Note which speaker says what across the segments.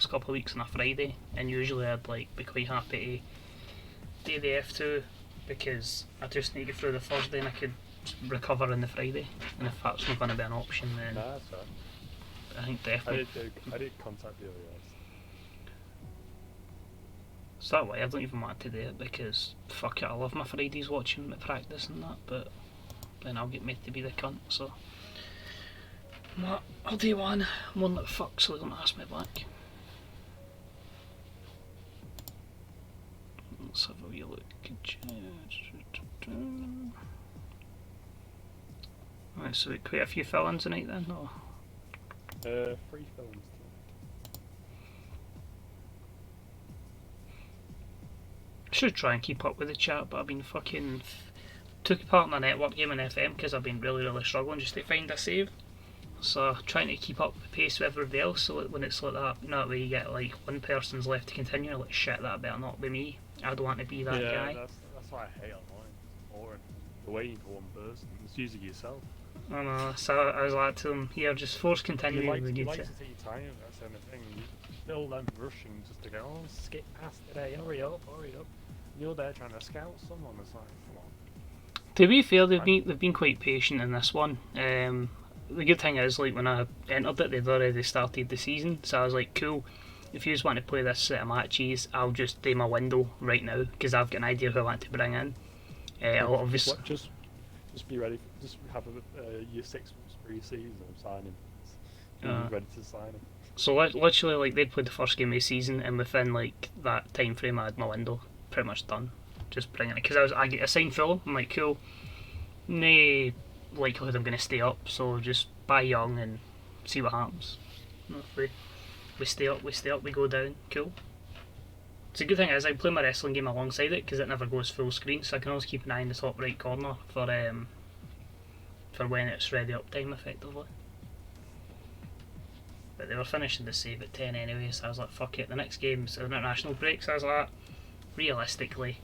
Speaker 1: next couple of weeks on a Friday, and usually I'd like be quite happy to do the F2 because I just need to get through the Thursday and I could recover on the Friday. And if that's not going to be an option, then
Speaker 2: Nah, that's right.
Speaker 1: I think definitely.
Speaker 2: I did contact the other guys.
Speaker 1: So that way, I don't even want to do it because fuck it, I love my Fridays watching my practice and that, but then I'll get made to be the cunt, so. I'll do one that fuck so they don't ask me back. Let's have a wee look. Right, so quite a few fill-ins tonight then, or?
Speaker 2: 3 films.
Speaker 1: Should try and keep up with the chat, but I've been fucking took part in a network game in FM because I've been really struggling just to find a save. So trying to keep up the pace with everybody else, so when it's like that, you know, that way you get like one person's left to continue, like shit, that better not be me. I don't want to be that guy.
Speaker 2: Yeah, that's why I hate online. It's boring. You're waiting for one person. It's usually yourself.
Speaker 1: I know, so I was like to them, here, just force continue.
Speaker 2: You like to take your time, that's the only thing. You're all them rushing just to go, oh, skip past today, hurry up. You're there trying to scout someone, it's like, come on.
Speaker 1: To be fair, they've been quite patient in this one. The good thing is, like, when I entered it, they'd already started the season, so I was like, cool, if you just want to play this set of matches, I'll just do my window right now, because I've got an idea who I want to bring in. Obviously,
Speaker 2: just be ready, just have your 6 months pre-season of signing. Ready to sign them.
Speaker 1: So literally, like, they'd played the first game of the season, and within like that time frame, I had my window pretty much done. Just bringing it, because I get assigned full. I'm like, cool. No likelihood I'm going to stay up, so just buy young and see what happens. If we stay up, we go down. Cool. It's a good thing is I play my wrestling game alongside it because it never goes full screen, so I can always keep an eye in the top right corner for when it's ready up time effectively. But they were finishing the save at 10 anyway, so I was like, fuck it, the next game's an international break, so I was like, realistically,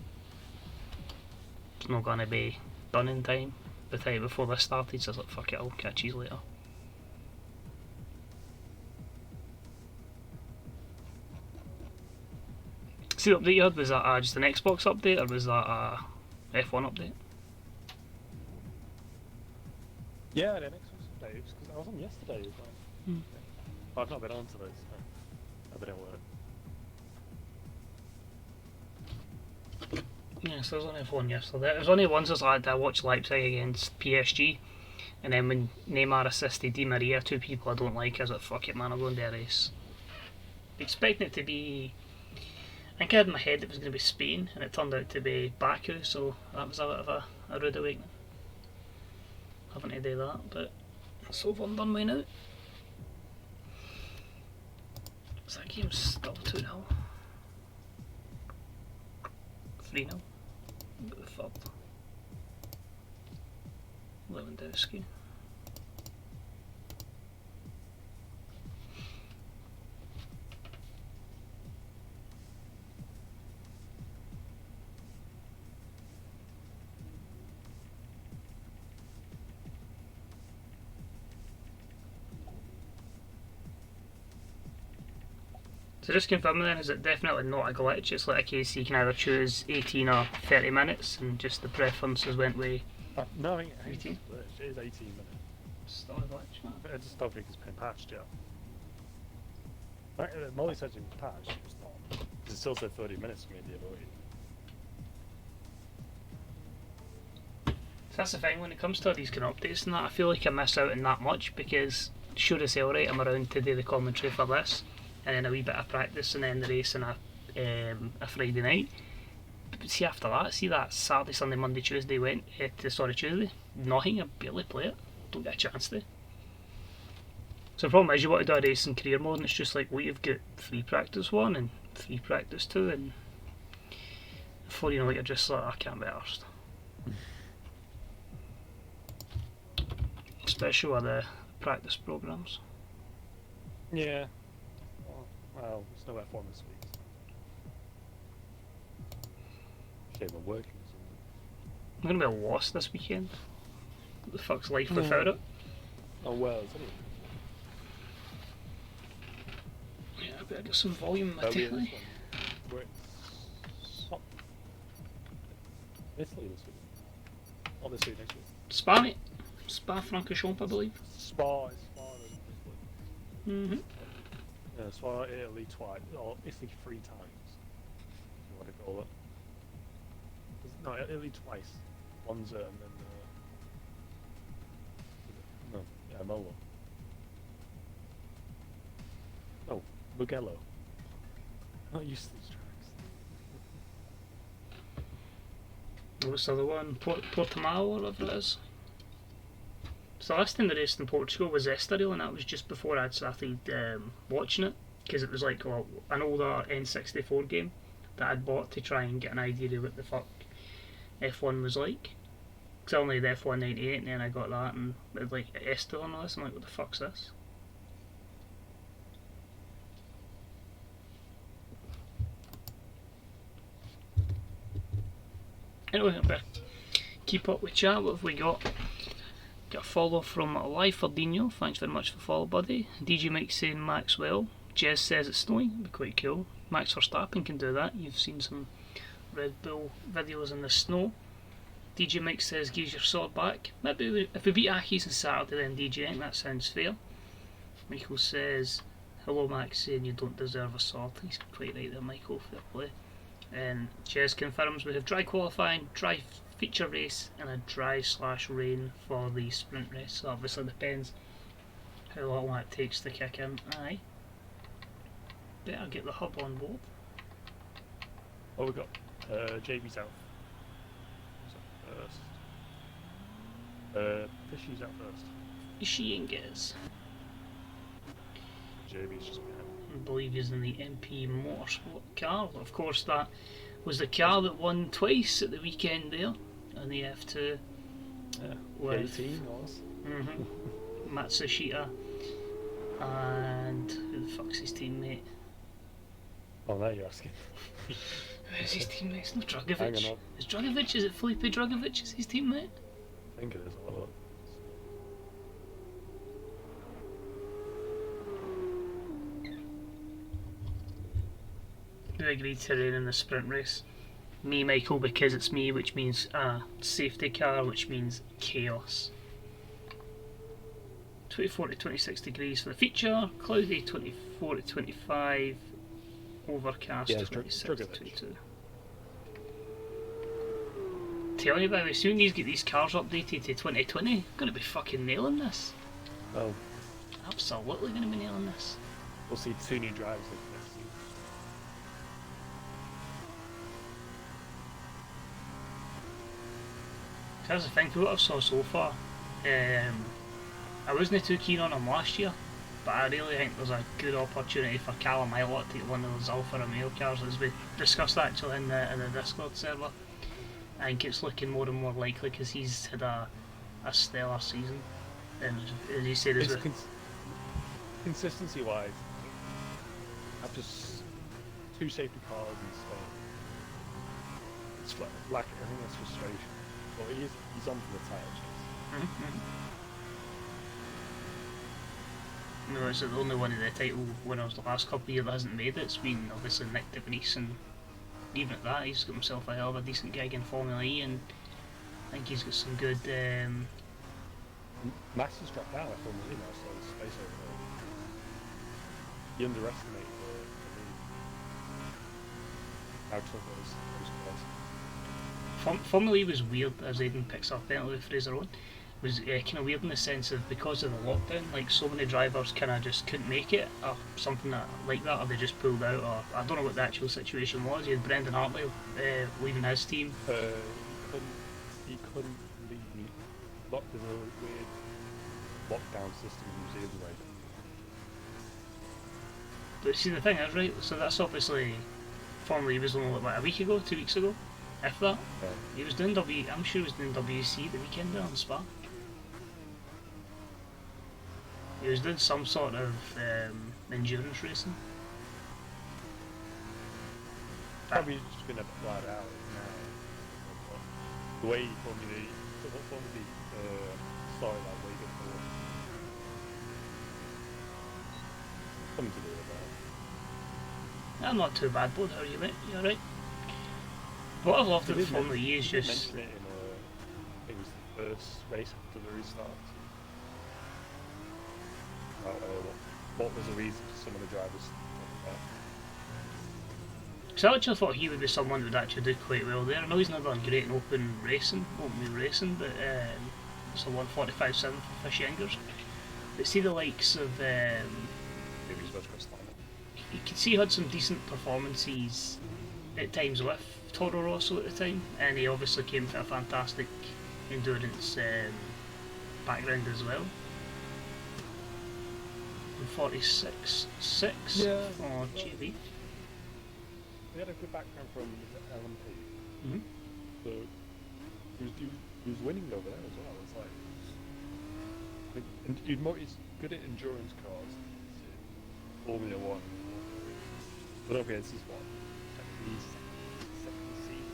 Speaker 1: it's not going to be done in time the time before this started, so I was like, fuck it, I'll catch you later. See the update you had, was that just an Xbox update, or was that a F1 update?
Speaker 2: Yeah, the Xbox update, because I was on yesterday as well. I've not been on today, so I've been at work.
Speaker 1: Yeah, so I was on F1 yesterday. It was only once I watched Leipzig against PSG, and then when Neymar assisted Di Maria, 2 people I don't like, I was like, fuck it man, I'm going to a race. Expecting it to be, I think I had in my head it was going to be Spain, and it turned out to be Baku, so that was a bit of a rude awakening. Having to do that, but it's over and done with now. So that game's still 2-0. 3-0. Got the third. Lewandowski. So just confirming then, is it definitely not a glitch? It's like a case you can either choose 18 or 30 minutes and just the preferences went with
Speaker 2: no, I think
Speaker 1: 18?
Speaker 2: It is 18 minutes.
Speaker 1: Still a glitch, man.
Speaker 2: I just don't think it's been patched yet. Molly said it's been patched, it's not. It still said 30 minutes for me the other week.
Speaker 1: So that's the thing, when it comes to these kind of updates and that, I feel like I miss out on that much because sure as hell right, I'm around to do the commentary for this, and then a wee bit of practice and then the race on a Friday night. But see after that, see that Saturday, Sunday, Monday, Tuesday Tuesday, nothing, I barely play it, don't get a chance to. So the problem is you want to do a race in career mode and it's just like, well, you've got 3 practice 1 and 3 practice 2 and before you know it you're just like, I can't be arsed. Especially with the practice programs.
Speaker 2: Yeah. Well, it's no F1 this week. Shame I'm working or something.
Speaker 1: I'm going to be lost this weekend. What the fuck's life without it?
Speaker 2: Oh well, it's only...
Speaker 1: Yeah, Better get some volume in my
Speaker 2: That'll be
Speaker 1: telly.
Speaker 2: this one. Where it's hot. Italy this week. Not this week, next week.
Speaker 1: Spa, mate. Spa Francorchamps, I believe.
Speaker 2: Spa is Spa in Italy.
Speaker 1: Mm-hmm.
Speaker 2: Yeah, Spa Italy twice, or Italy 3 times. If you want to call it. No, Italy twice. Monza and then no, yeah, Molo. No, Mugello. Not used to these tracks.
Speaker 1: What's the other one? Portimao, or whatever it is. So the last time the race in Portugal was Estoril, and that was just before I'd started watching it, because it was like an older N64 game that I'd bought to try and get an idea of what the fuck F1 was like. Because I only had F1 98, and then I got that, and it was like Estoril and all this. I'm like, what the fuck's this? Anyway, I better keep up with chat. What have we got? Got a follow from Life Ferdinho. Thanks very much for the follow, buddy. DJ Mike saying Maxwell. Jez says it's snowing. It'd be quite cool. Max Verstappen can do that. You've seen some Red Bull videos in the snow. DJ Mike says gives your sword back. Maybe if we beat Aki's on Saturday, then DJ, I think that sounds fair. Michael says hello, Max, saying you don't deserve a sword. He's quite right there, Michael. Fair play. And Jez confirms we have dry qualifying, dry feature race, and a dry/rain for the sprint race. So obviously depends how long that takes to kick in. Aye. Better get the hub on board.
Speaker 2: Oh, we got JB's out. First. Fishy's out first.
Speaker 1: She engages.
Speaker 2: JB's just behind.
Speaker 1: I believe he's in the MP Motorsport car. Of course, that was the car that won twice at the weekend there in the F2.
Speaker 2: Yeah,
Speaker 1: with
Speaker 2: 18 was.
Speaker 1: Matsushita and who the fuck's his teammate?
Speaker 2: Oh, now you're asking.
Speaker 1: Who's his teammate? It's not
Speaker 2: Hang
Speaker 1: Dragovic.
Speaker 2: on.
Speaker 1: Is Dragovic? Is it Felipe Dragovic? Is his teammate?
Speaker 2: I think it is. I'll look.
Speaker 1: Who agreed to rain in the sprint race? Me, Michael, because it's me, which means safety car, which means chaos. 24 to 26 degrees for the feature, cloudy 24 to 25, overcast
Speaker 2: Yeah,
Speaker 1: 26 to
Speaker 2: Dragovic.
Speaker 1: 22. Telling you, by the way, soon these get these cars updated to 2020, I'm going to be fucking nailing this.
Speaker 2: Oh,
Speaker 1: Absolutely going to be nailing this.
Speaker 2: we'll see 2 new drivers next season.
Speaker 1: That's the thing, for what I've saw so far, I wasn't too keen on him last year, but I really think there's a good opportunity for Callum Ilott to get one of those Alfa Romeo cars, as we discussed actually in the Discord server. I think it's looking more and more likely because he's had a stellar season, and as you said,
Speaker 2: It's consistency-wise, after 2 safety cars and stuff, it's like I think that's frustration. But he's on for the title chase.
Speaker 1: No, it's the only one of the title winners the last couple of years that hasn't made it. It's been obviously Nick De Vries, and even at that, he's got himself a hell of a decent gig in Formula E, and I think he's got some good.
Speaker 2: Max has dropped out, I thought, you know, so there's space over there. You underestimate the how tough those cars.
Speaker 1: Formula E was weird, as Aiden picks up penalty with Fraser on. Was kind of weird in the sense of because of the lockdown, like so many drivers kind of just couldn't make it, or something like that, or they just pulled out, or I don't know what the actual situation was. You had Brendan Hartley leaving his team.
Speaker 2: He couldn't leave. There's a weird lockdown system in New Zealand, right?
Speaker 1: But see, the thing is, right, so that's obviously Formula E was only like, what, a week ago, 2 weeks ago, if that.
Speaker 2: Yeah.
Speaker 1: He was doing I'm sure he was doing WC the weekend there on Spa. He was doing some sort of endurance racing.
Speaker 2: Probably just been a bit flat out now. The way Formula E started that way before. Something to do with that.
Speaker 1: I'm not too bad, bud. How are you, mate? You alright? What I've loved with Formula E is
Speaker 2: You
Speaker 1: just...
Speaker 2: mentioned it in it was the first race after the restart. What was the reason for some of the drivers?
Speaker 1: So I actually thought he would be someone who would actually do quite well there. I know he's not done great in open wheel racing, but it's a 1:45.7 for Fish Yengers. But see the likes of... you could see he had some decent performances at times with Toro Rosso at the time, and he obviously came from a fantastic endurance background as well. 46.6 for GB.
Speaker 2: He had a good background from LMP.
Speaker 1: Mm-hmm.
Speaker 2: So he was winning over there as well. It's like he's good at endurance cars, Formula One. But okay, this is what he's second season.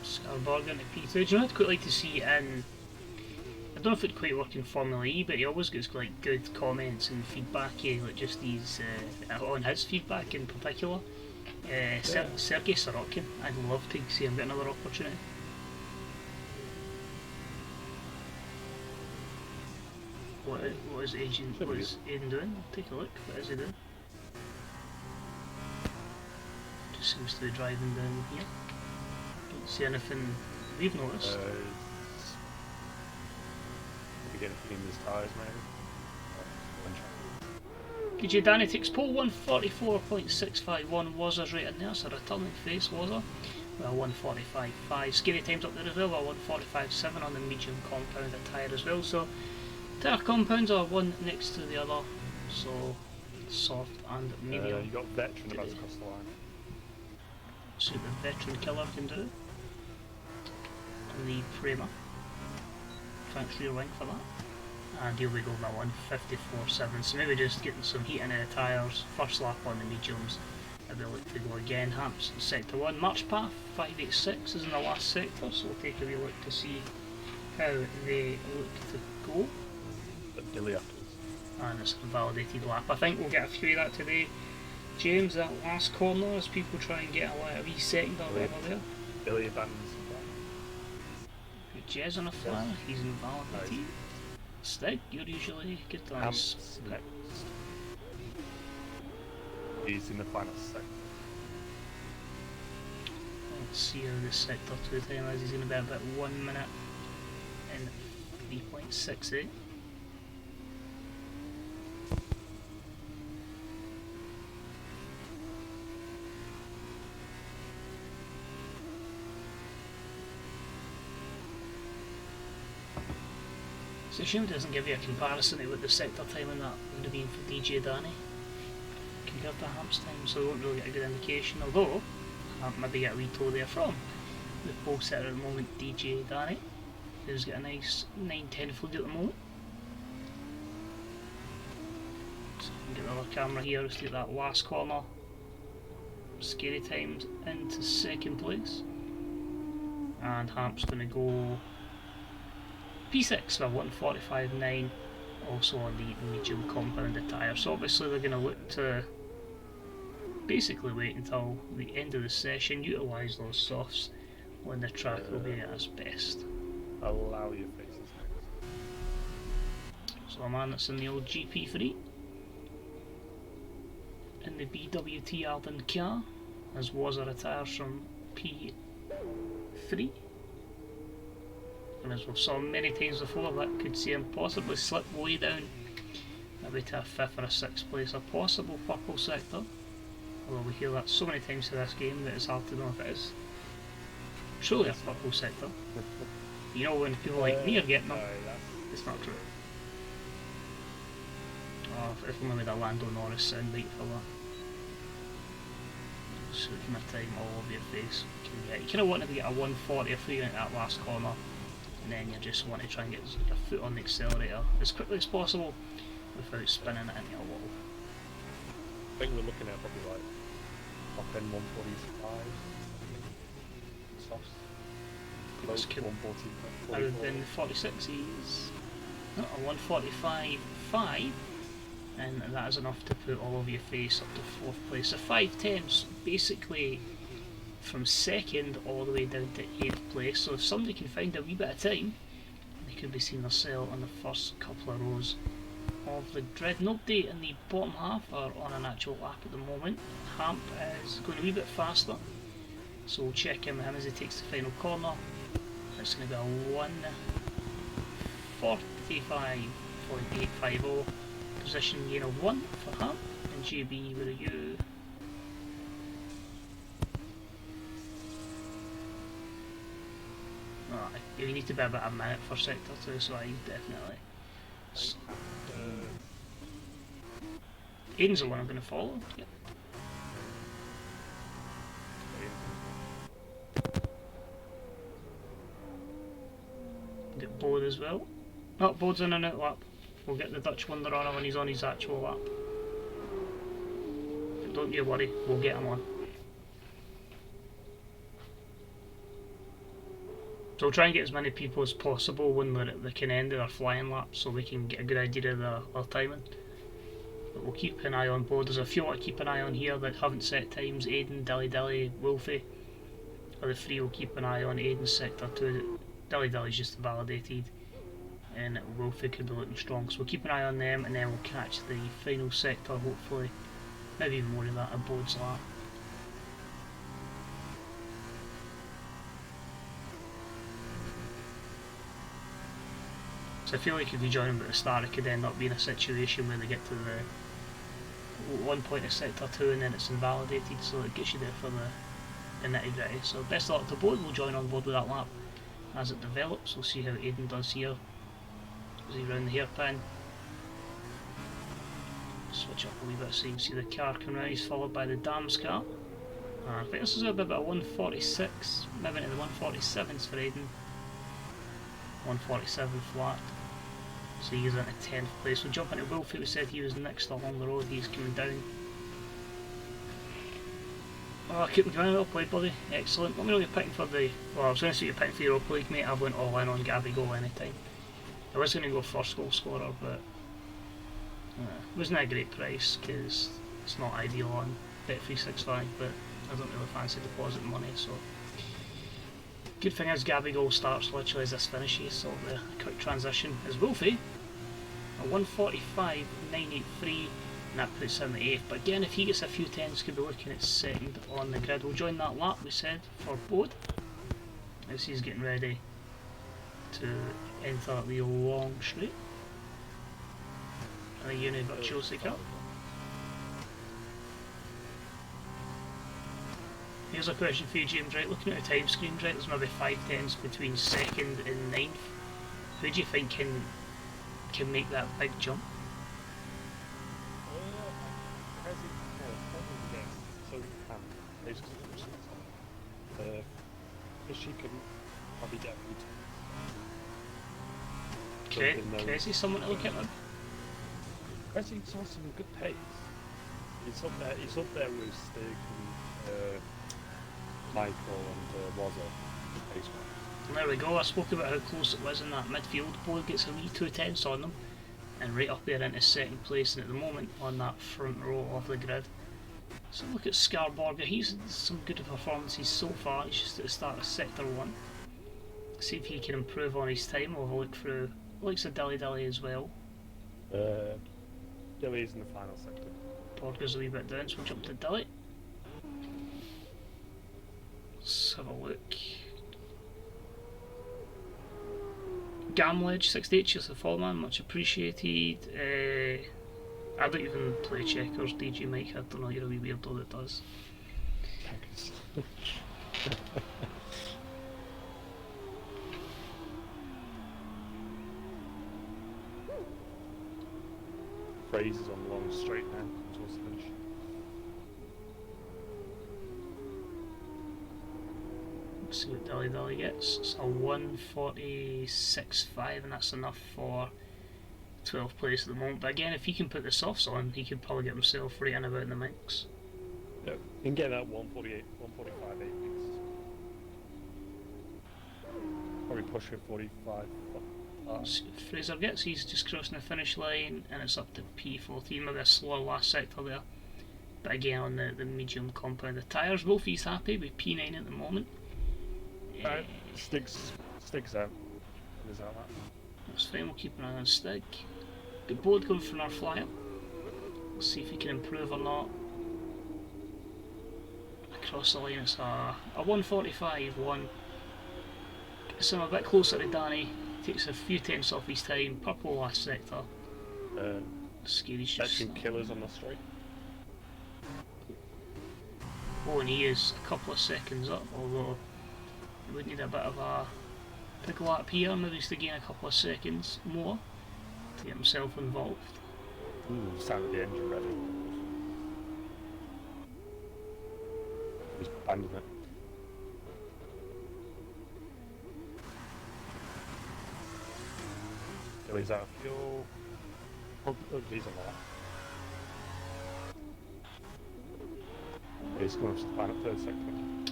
Speaker 1: Scarborough into P2. Do you know what I'd quite like to see in... I don't know if it'd quite work in Formula E, but he always gets like good comments and feedback, like just these on his feedback in particular. Sergei Sorokin, I'd love to see him get another opportunity. What is Aiden doing? Take a look. What is he doing? Just seems to be driving down here. Don't see anything we've noticed.
Speaker 2: Getting his tyres, maybe.
Speaker 1: DJ Danny takes pole 1:44.651. Wazza's right in there, so returning face Wazza. Well, 1:45.5. Scary times up there as well, 1:45.7 on the medium compound tyre as well. So tyre compounds are one next to the other, so soft and medium.
Speaker 2: You got veteran about to cross the line.
Speaker 1: See what the veteran killer can do. And the Prema. Thanks rear wing for that. And here we go with that one, 54.7. So maybe just getting some heat in the tyres, first lap on the mediums. Maybe look to go again. Hamps sector 1. March path 586 is in the last sector, so we'll take a wee look to see how they look to go.
Speaker 2: But Dilly afterwards.
Speaker 1: And it's a validated lap. I think we'll get a few of that today. James, that last corner as people try and get a wee second or whatever there.
Speaker 2: Dilly abandons.
Speaker 1: Jez on a fly, he's invalidated. Stig, you're usually good on
Speaker 2: next. He's in the final sector.
Speaker 1: Let's see how this sector 2 time is. He's going to be about 1 minute and 3.68. It's a shame it doesn't give you a comparison to what the sector time in that would have been for DJ Danny compared to Hamp's time, so we won't really get a good indication, although maybe get a wee toe there from the pole setter at the moment, DJ Danny, who's got a nice 9:10 fleet at the moment. So we can get the other camera here, let's take that last corner. Scary times into second place, and Hamp's going to go P6 for 1:45.9, also on the medium compounded tyre. So obviously they're going to look to basically wait until the end of the session, utilise those softs when the track will be at its best.
Speaker 2: Allow your faces next.
Speaker 1: So a man that's in the old GP3 in the BWT Arden car, as Wazza retires from P3. And as we've saw many times before, that could see him possibly slip way down, maybe to a 5th or a 6th place, a possible purple sector. Although we hear that so many times in this game that it's hard to know if it is. Surely a purple sector. You know, when people like me are getting them, it's not true. Oh, if only we had a Lando Norris soundbite for that. So we can time all over your face. You kind of wanted to get a 140 or 3 into that last corner, and then you just want to try and get your foot on the accelerator as quickly as possible without spinning it into a wall.
Speaker 2: I think we're looking at probably like top end 145 softs. Close to 140.
Speaker 1: Out of the 46s, not a 145.5 and that is enough to put all of your face up to 4th place. So 5 tenths, basically from 2nd all the way down to 8th place. So if somebody can find a wee bit of time, they could be seeing themselves on the first couple of rows of the grid. Nobody in the bottom half are on an actual lap at the moment. Hamp is going a wee bit faster, so we'll check in with him as he takes the final corner. It's going to be a 1:45.850. Position gain of 1 for Hamp. And JB, where are you? Alright, you need to be about a minute for sector 2, so I definitely. Aiden's the one I'm going to follow. Yep. Get Bode as well. Oh, Bode's in an out lap. We'll get the Dutch Wonder on him when he's on his actual lap. But don't you worry, we'll get him on. So we'll try and get as many people as possible when they're at the kind of end of their flying lap, so we can get a good idea of their timing. But we'll keep an eye on Bode. There's a few I want to keep an eye on here that haven't set times. Aiden, Dilly Dilly, Wolfie are the 3 we'll keep an eye on. Aiden's sector 2. Dilly Dilly's just validated, and Wolfie could be looking strong, so we'll keep an eye on them, and then we'll catch the final sector, hopefully, maybe even more of that at Bode's lap. So I feel like if you join them at the start, it could end up being a situation where they get to the 1 point of sector 2 and then it's invalidated, so it gets you there for the nitty gritty. So best of luck to Bode. We'll join on board with that lap as it develops. We'll see how Aiden does here. Is he round the hairpin? Switch up a wee bit so you can see the car coming out. He's followed by the Dams car. I think this is a bit about 146, maybe into the 147s for Aiden. 147 flat. So he's into 10th place. We'll jump into Wolfie. We said he was next along the road. He's coming down. Oh, keep him going. Well played, buddy. Excellent. Let me know you're picking for the. Well, I was going to say you're picking for Europa League, mate. I went all in on Gabby goal anytime. I was going to go first goal scorer, but it wasn't a great price because it's not ideal on Bet365, but I don't really fancy depositing money, so. Good thing is Gabby goal starts literally as this finishes, so the quick transition is Wolfie. A 1:45.983, and that puts him at 8th. But again, if he gets a few tens, could be looking at 2nd on the grid. We'll join that lap we said for Bode as he's getting ready to enter the long straight in the Uni Virtuosi Cup. Here's a question for you, James. Right, looking at the time screen, right, there's maybe 5 tenths between 2nd and 9th. Who do you think can make that big jump?
Speaker 2: She can probably get
Speaker 1: Crazy, someone to look at him.
Speaker 2: Crazy's on some good pace. He's up there with Stig and Michael and Wazza.
Speaker 1: And there we go. I spoke about how close it was in that midfield. Bode gets a wee 2 tenths on them, and right up there into 2nd place, and at the moment on that front row of the grid. So look at Scarborger. He's had some good performances so far. He's just at the start of sector 1. See if he can improve on his time. We'll have a look through. Likes a Dilly Dilly as well.
Speaker 2: Dilly's in the final sector.
Speaker 1: Borger's a wee bit down, so we'll jump to Dilly. Let's have a look. Gamledge 68, cheers to the follow, man, much appreciated. I don't even play checkers, DJ Mike, I don't know, you're a wee weirdo that does.
Speaker 2: Phrases on the long straight now, towards the finish.
Speaker 1: Let's see what Dilly Dilly gets. It's a 1:46.5, and that's enough for 12th place at the moment. But again, if he can put the softs on, he could probably get himself right in about in the mix.
Speaker 2: Yeah, you can get that 1:45.8 mix. Probably push it 45
Speaker 1: Fraser gets, he's just crossing the finish line, and it's up to P14, maybe a slower last sector there. But again, on the medium compound, the tyres, Wolfie's happy with P9 at the moment.
Speaker 2: Stig's out. Is that?
Speaker 1: That's fine, we'll keep an eye on Stig. Good board going for our flyer. We'll see if he can improve or not. Across the line, it's a 1:45.1. Gets him a bit closer to Danny. Takes a few tenths off his time. Purple last sector. Scary's just
Speaker 2: That can kill us on the straight.
Speaker 1: Oh, and he is a couple of seconds up, although he would need a bit of a big lap here, maybe just to gain a couple of seconds more to get himself involved.
Speaker 2: Ooh, sounded the engine ready. He's banding it. Billy's out of fuel. Oh, he's on that. He's going to find a third sector.
Speaker 1: I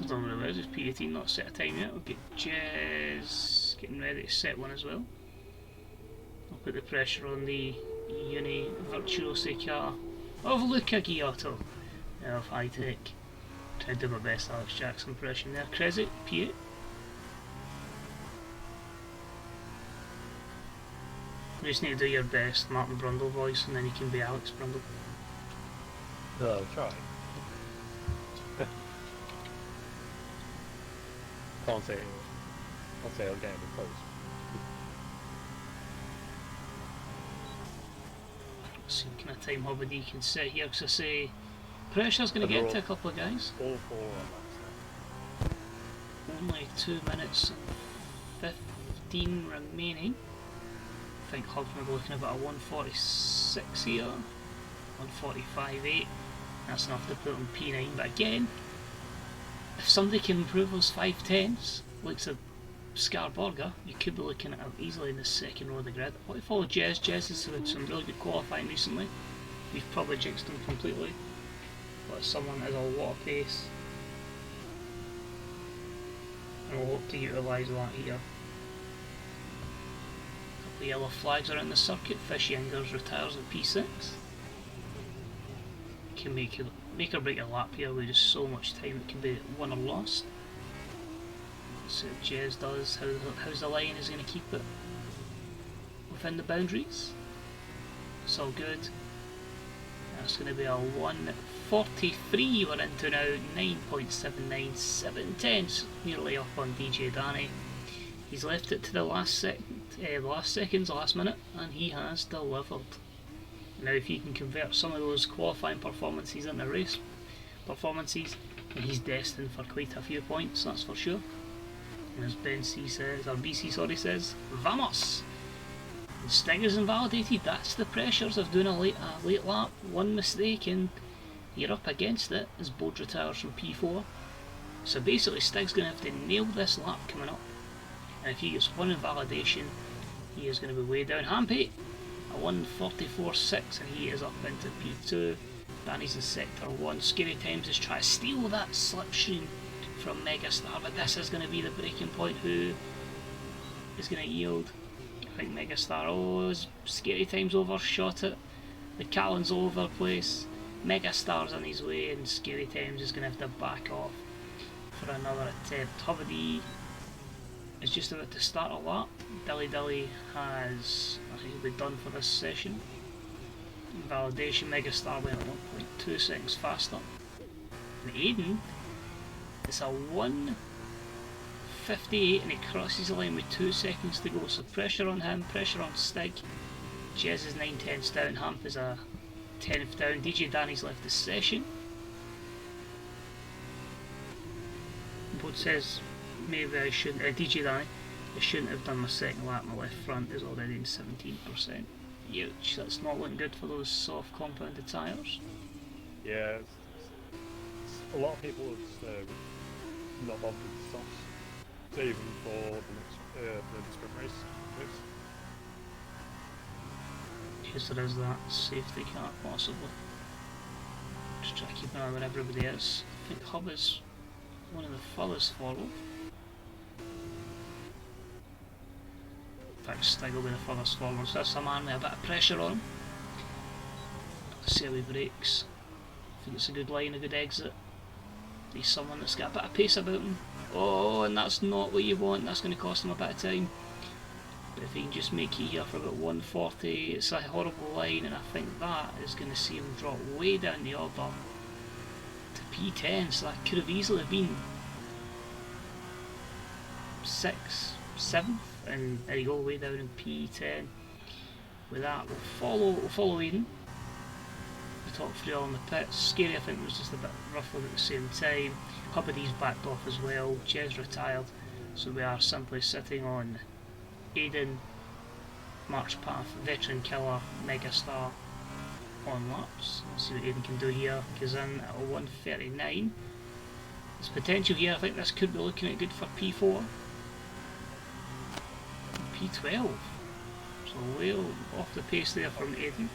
Speaker 1: don't know where it is, it's P18, not set a time yet. We'll get Jez getting ready to set one as well. I'll put the pressure on the Uni Virtuosi car of Luca Giotto of High Tech. Try to do my best Alex Jackson impression there. Crescit, P8. You just need to do your best Martin Brundle voice and then you can be Alex Brundle.
Speaker 2: No, I'll try. Can't say I'll get him close.
Speaker 1: See what kind of time Hobby can set here, because I say pressure's going to get to a couple of guys.
Speaker 2: All four on that side.
Speaker 1: Only 2 minutes and 15 remaining. I think Hobbs may be looking at about a 1:46 here. 1:45.8. That's enough to put on P9, but again, if somebody can improve those 5/10s, like a Scarborger, you could be looking at easily in the second row of the grid. I want to follow Jez. Jez has had some really good qualifying recently. We've probably jinxed him completely, but someone has a lot of pace, and we'll hope to utilise that here. A couple of yellow flags around the circuit. Fish Yingers retires at P6. Can make or break a lap here with just so much time. It can be won or lost. So Jez does. How's the line? Is he going to keep it within the boundaries? It's all good. That's going to be a 1:43. We're into now 9.79, 7/10, nearly up on DJ Danny. He's left it to the last seconds, last minute, and he has delivered. Now, if you can convert some of those qualifying performances into race performances, then he's destined for quite a few points, that's for sure. And as BC says, Vamos! And Stig is invalidated. That's the pressures of doing a late lap. One mistake and you're up against it as Bode retires from P4. So basically Stig's going to have to nail this lap coming up. And if he gets one invalidation, he is going to be way down. Hampy, a 1:44.6, and he is up into P2. Danny's in sector 1. Scary Times is trying to steal that slipstream from Megastar, but this is going to be the breaking point. Who is going to yield? I think Megastar. Scary Times overshot it. The Callan's all over the place. Megastar's on his way, and Scary Times is going to have to back off for another attempt. Hubby is just about to start a lap. Dilly Dilly has, I think he'll be done for this session. Validation, Megastar went 1.2 seconds faster. And Aiden, it's a 1:58 and he crosses the line with 2 seconds to go. So pressure on him, pressure on Stig. Jez is 9/10 down, Hamp is a 10th down. DJ Danny's left the session. Bode says, maybe I shouldn't, DJ Danny, I shouldn't have done my second lap. My left front is already in 17%. Ouch, that's not looking good for those soft compounded tyres.
Speaker 2: Yeah, a lot of people have not bothered with the softs, even for the next sprint race.
Speaker 1: Yes, there is that safety car possibly. Just try to keep an eye on where everybody is. I think Hub is one of the furthest forward. Picks Stiggle with the furthest forward, so that's a man with a bit of pressure on him. Let's see how he brakes. I think it's a good line, a good exit. He's someone that's got a bit of pace about him. Oh, and that's not what you want, that's going to cost him a bit of time. But if he can just make it here for about 140, it's a horrible line, and I think that is going to see him drop way down the order to P10, so that could have easily been 6th, 7th, and there you go, way down in P10. With that, we'll follow Eden. The top three are on the pits. Scary, I think, was just a bit ruffled at the same time. Hubbady's backed off as well. Jez retired, so we are simply sitting on Aiden, March Path, Veteran Killer, Megastar on laps. Let's see what Aiden can do here. Goes in at a 139. There's potential here. I think this could be looking at good for P4. P12. So way off the pace there from Aiden.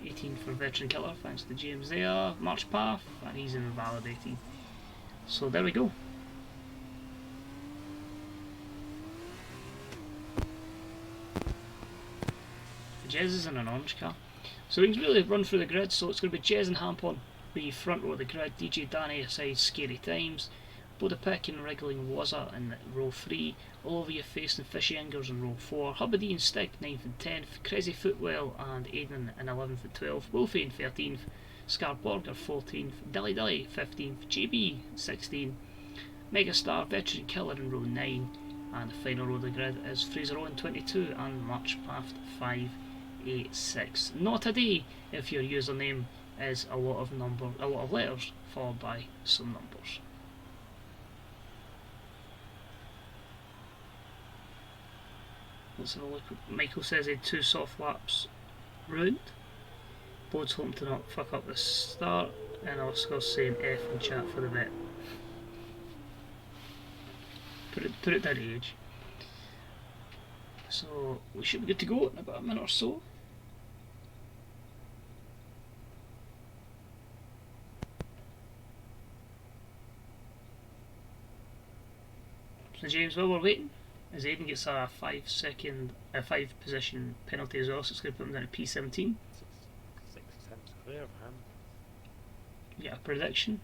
Speaker 1: 18 for Veteran Killer, thanks to James there. March Path, and he's invalidated. So there we go. Jez is in an orange car. So we can really run through the grid, so it's going to be Jez and Hampon, the front row of the grid, DJ Danny aside Scary Times, Bodapick and Wriggling Wazza in row 3, Olivia Face and Fishy Ingers in row 4, Hubbady and Stig 9th and 10th, Crazy Footwell and Aiden in 11th and 12th, Wolfie in 13th, Scarborger 14th, Dilly Dilly 15th, JB 16, Megastar, Veteran Killer in row 9, and the final row of the grid is Fraser Owen 22 and March Path 586. Not a day if your username is a lot of letters followed by some numbers. Let's have a look. Michael says he had 2 soft laps round. Bode's hoping to not fuck up the start, and Oscar's saying F in chat for the vet. Put it down to age. So we should be good to go in about a minute or so. So James, while we're waiting, as Aiden gets a 5 position penalty as well, so it's going to put him down to P17.
Speaker 2: 6 attempts clear of him.
Speaker 1: You got a prediction?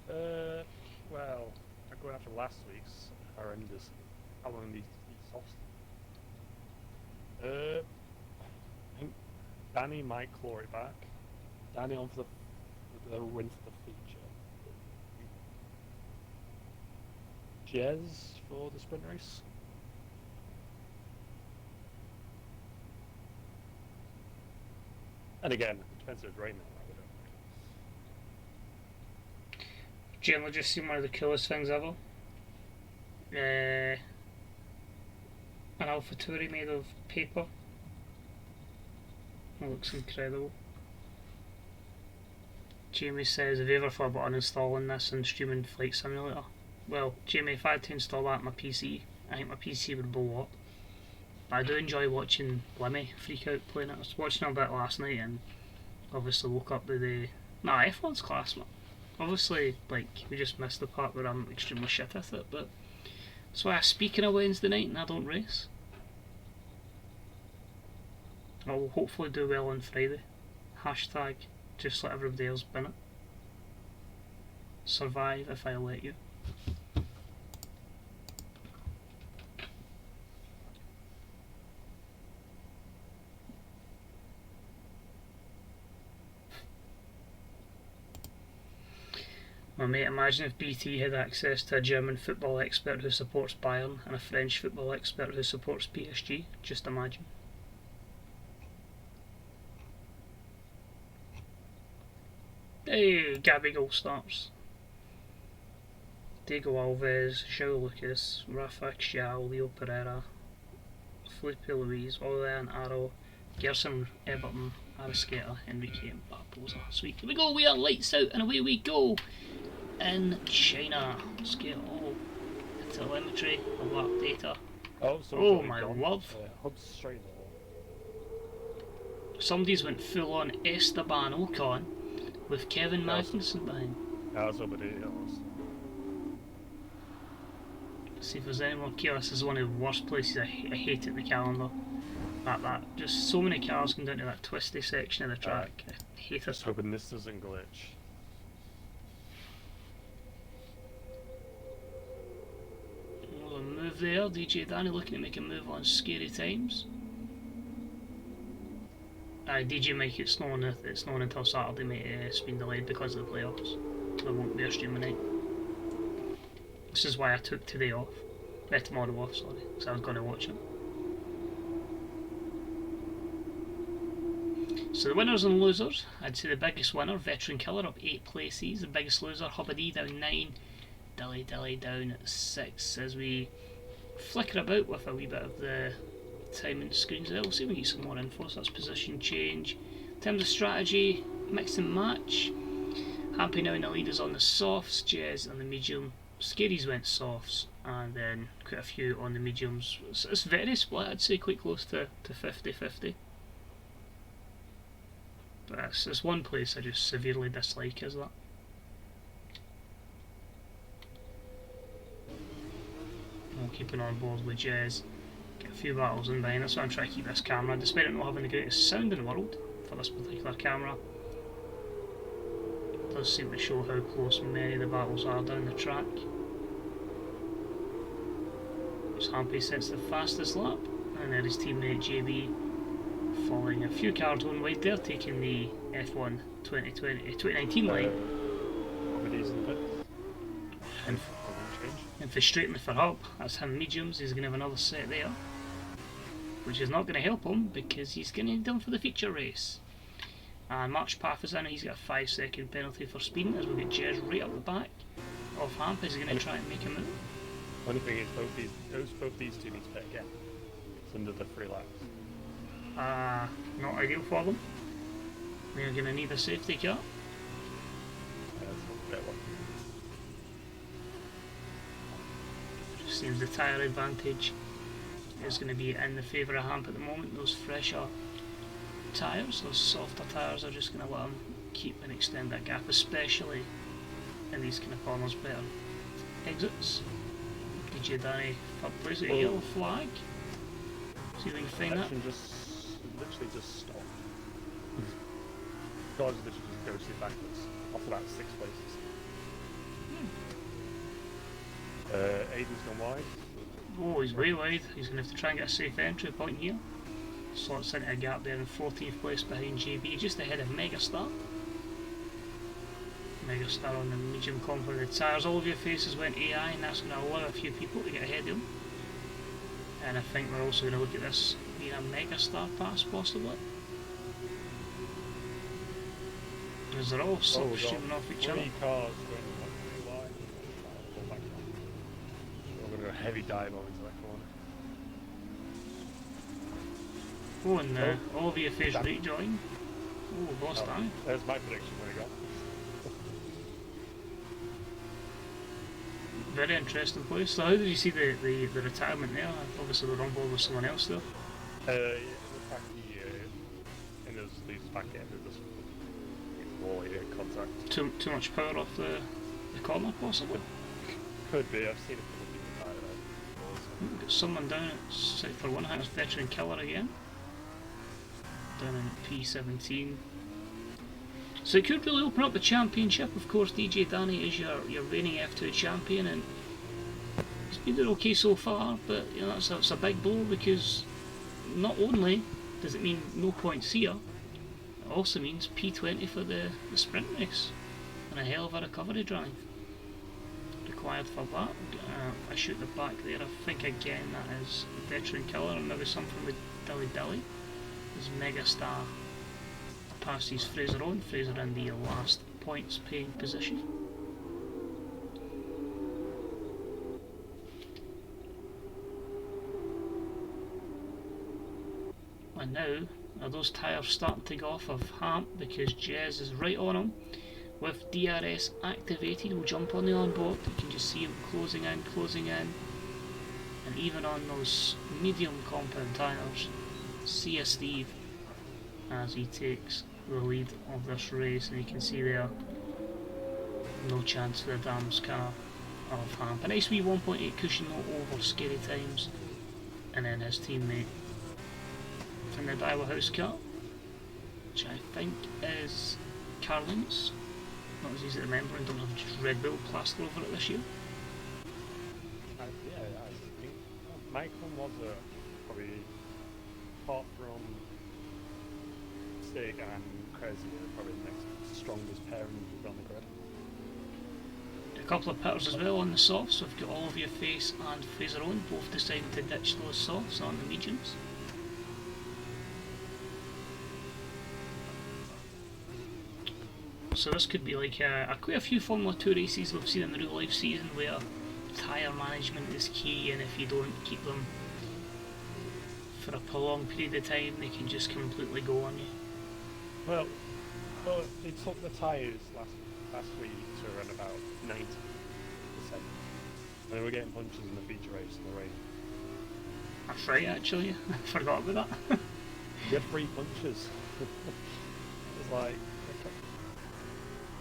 Speaker 2: Well, I'm going after last week's horrendous. How long these lost? I think Danny might claw it back. Danny on for the win for the feature. Jez for the sprint race. And again, it depends if it's raining.
Speaker 1: Generally just seen one of the coolest things ever. An AlphaTauri made of paper. It looks incredible. Jamie says, have you ever thought about uninstalling this and streaming Flight Simulator? Well, Jamie, if I had to install that on my PC, I think my PC would blow up. But I do enjoy watching Lemmy freak out playing it. I was watching it a bit last night and obviously woke up with the... Nah, F1's class, man. Obviously, like, we just missed the part where I'm extremely shit at it, but that's why I speak on a Wednesday night and I don't race. I will hopefully do well on Friday. Hashtag, just let everybody else bin it. Survive if I let you. My mate, imagine if BT had access to a German football expert who supports Bayern and a French football expert who supports PSG. Just imagine. Hey, Gabby goal starts. Diego Alves, João Lucas, Rafa Xiao, Leo Pereira, Felipe Luis, Olean Arrow, Gerson Everton, Arrascaeta, Enrique and Barbosa. Sweet. Here we go, we are lights out and away we go in China. Let's get all the telemetry, the lap data. Oh my love.
Speaker 2: Hub's straight in the wall.
Speaker 1: Somebody's went full on Esteban Ocon with Kevin Magnussen behind.
Speaker 2: Yeah, that's what it was.
Speaker 1: See if there's any more chaos. This is one of the worst places I hate at the calendar. That just so many cars going down to that twisty section of the track. I hate it.
Speaker 2: Just hoping this doesn't glitch.
Speaker 1: Another move there. DJ Danny looking to make a move on Scary Times. DJ Mike, it's snowing until Saturday, mate. It's been delayed because of the playoffs. There won't be a stream tonight. This is why I took today off. Tomorrow off, sorry. Because I was going to watch it. So the winners and losers, I'd say the biggest winner, Veteran Killer, up 8 places. The biggest loser, Hubbardee, down 9. Dilly Dilly down 6 as we flicker about with a wee bit of the time and screens there. We'll see if we get some more info. So that's position change. In terms of strategy, mix and match. Happy now in the lead is on the softs, Jez on the medium. Scaries went softs, and then quite a few on the mediums. So it's very split, I'd say, quite close to 50-50. But it's one place I just severely dislike, is that. We'll keep it on board with Jez. Get a few battles in behind. That's why I'm trying to keep this camera, despite it not having the greatest sound in the world for this particular camera. It does seem to show how close many of the battles are down the track. Hampy sets the fastest lap, and then his teammate JB falling a few cars one wide there, taking the F1 2019 line. And frustratingly for Hub, that's him mediums. He's going to have another set there, which is not going to help him because he's going to be done for the feature race. And March Path is in, he's got a 5-second penalty for speeding as we get Jez right up the back of Hamp. Is he going to try and make a move?
Speaker 2: Only thing is both these two need to pit again. It's under the 3 laps.
Speaker 1: Not ideal for them. They're going to need a safety car.
Speaker 2: That's not a bit one.
Speaker 1: Just seems the tyre advantage is going to be in the favour of Hamp at the moment. Those fresher tyres, those softer tyres are just going to let him keep and extend that gap, especially in these kind of corners, better exits. DJ Danny third place with a yellow flag. See if we can find that.
Speaker 2: Literally just stop. Guys literally just ghosted backwards off about 6 places. Aiden's gone wide.
Speaker 1: Oh, he's way wide. He's going to have to try and get a safe entry point here. Slots into a gap there in 14th place behind JB, just ahead of Megastar. Megastar on the medium comp with the tyres. All of your faces went AI, and that's going to allow a few people to get ahead of him. And I think we're also going to look at this being a Megastar pass, possibly. Because they're all streaming off each other.
Speaker 2: 3 cars going way wide. We're going to go heavy dive over into that corner.
Speaker 1: Oh, and all of your face rejoin. Oh, lost time.
Speaker 2: There's my prediction when I got.
Speaker 1: Very interesting place. So how did you see the retirement there? Obviously they're on board with someone else there.
Speaker 2: Yeah, in the fact and there's these back end of this wall here contact.
Speaker 1: Too much power off the corner, possibly?
Speaker 2: Could be, I've seen it from the
Speaker 1: We've got someone down at Sector 1, that's Veteran Killer again. Down in P17. So it could really open up the championship. Of course, DJ Danny is your reigning F2 champion, and he's been doing okay so far. But you know that's a big blow, because not only does it mean no points here, it also means P20 for the sprint race, and a hell of a recovery drive required for that. I shoot the back there. I think again that is Veteran Killer, and maybe something with Dilly Dilly. There's Megastar passes Fraser on. Fraser in the last points paying position. And now are those tyres starting to go off of Hamp, because Jez is right on him with DRS activated. We'll jump on the onboard. You can just see him closing in, and even on those medium compound tyres, see a Steve as he takes the lead of this race, and you can see there no chance for the Dams car of Hamp. A nice wee 1.8 cushion note over Scary Times, and then his teammate from the Iowa House car, which I think is Carlin's. Not as easy to remember, and don't have just Red Bull plastered over it this year.
Speaker 2: Yeah, I think Michael was probably, apart from Stig and Crazy, probably the next strongest pairing on the grid.
Speaker 1: A couple of pitters as well on the softs. We've got Olivia Face and Fraser Owen both deciding to ditch those softs on the mediums. So this could be like quite a few Formula 2 races we've seen in the real life season where tyre management is key, and if you don't keep them for a prolonged period of time they can just completely go on you.
Speaker 2: Well, they took the tyres last week to around about 90%. And they were getting punches in the feature race in the rain.
Speaker 1: That's right, actually. I forgot about that.
Speaker 2: We had 3 punches. It's like,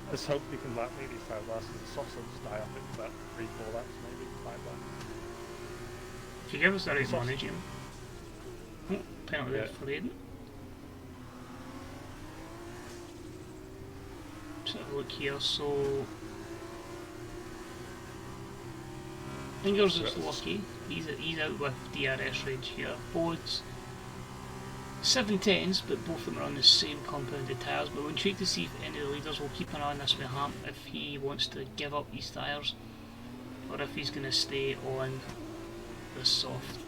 Speaker 2: let's hope they can make these tyres last, because the softs will just die off in about 3-4 laps, maybe 5 laps.
Speaker 1: If you give us the right money, Jim. Oh, penalty there for Aiden. Just have a look here, so Fingers is lucky, he's out with DRS range here. Both 710s, but both of them are on the same compounded tyres, but we're intrigued to see if any of the leaders will keep an eye on this with Hamp, if he wants to give up these tyres, or if he's going to stay on the soft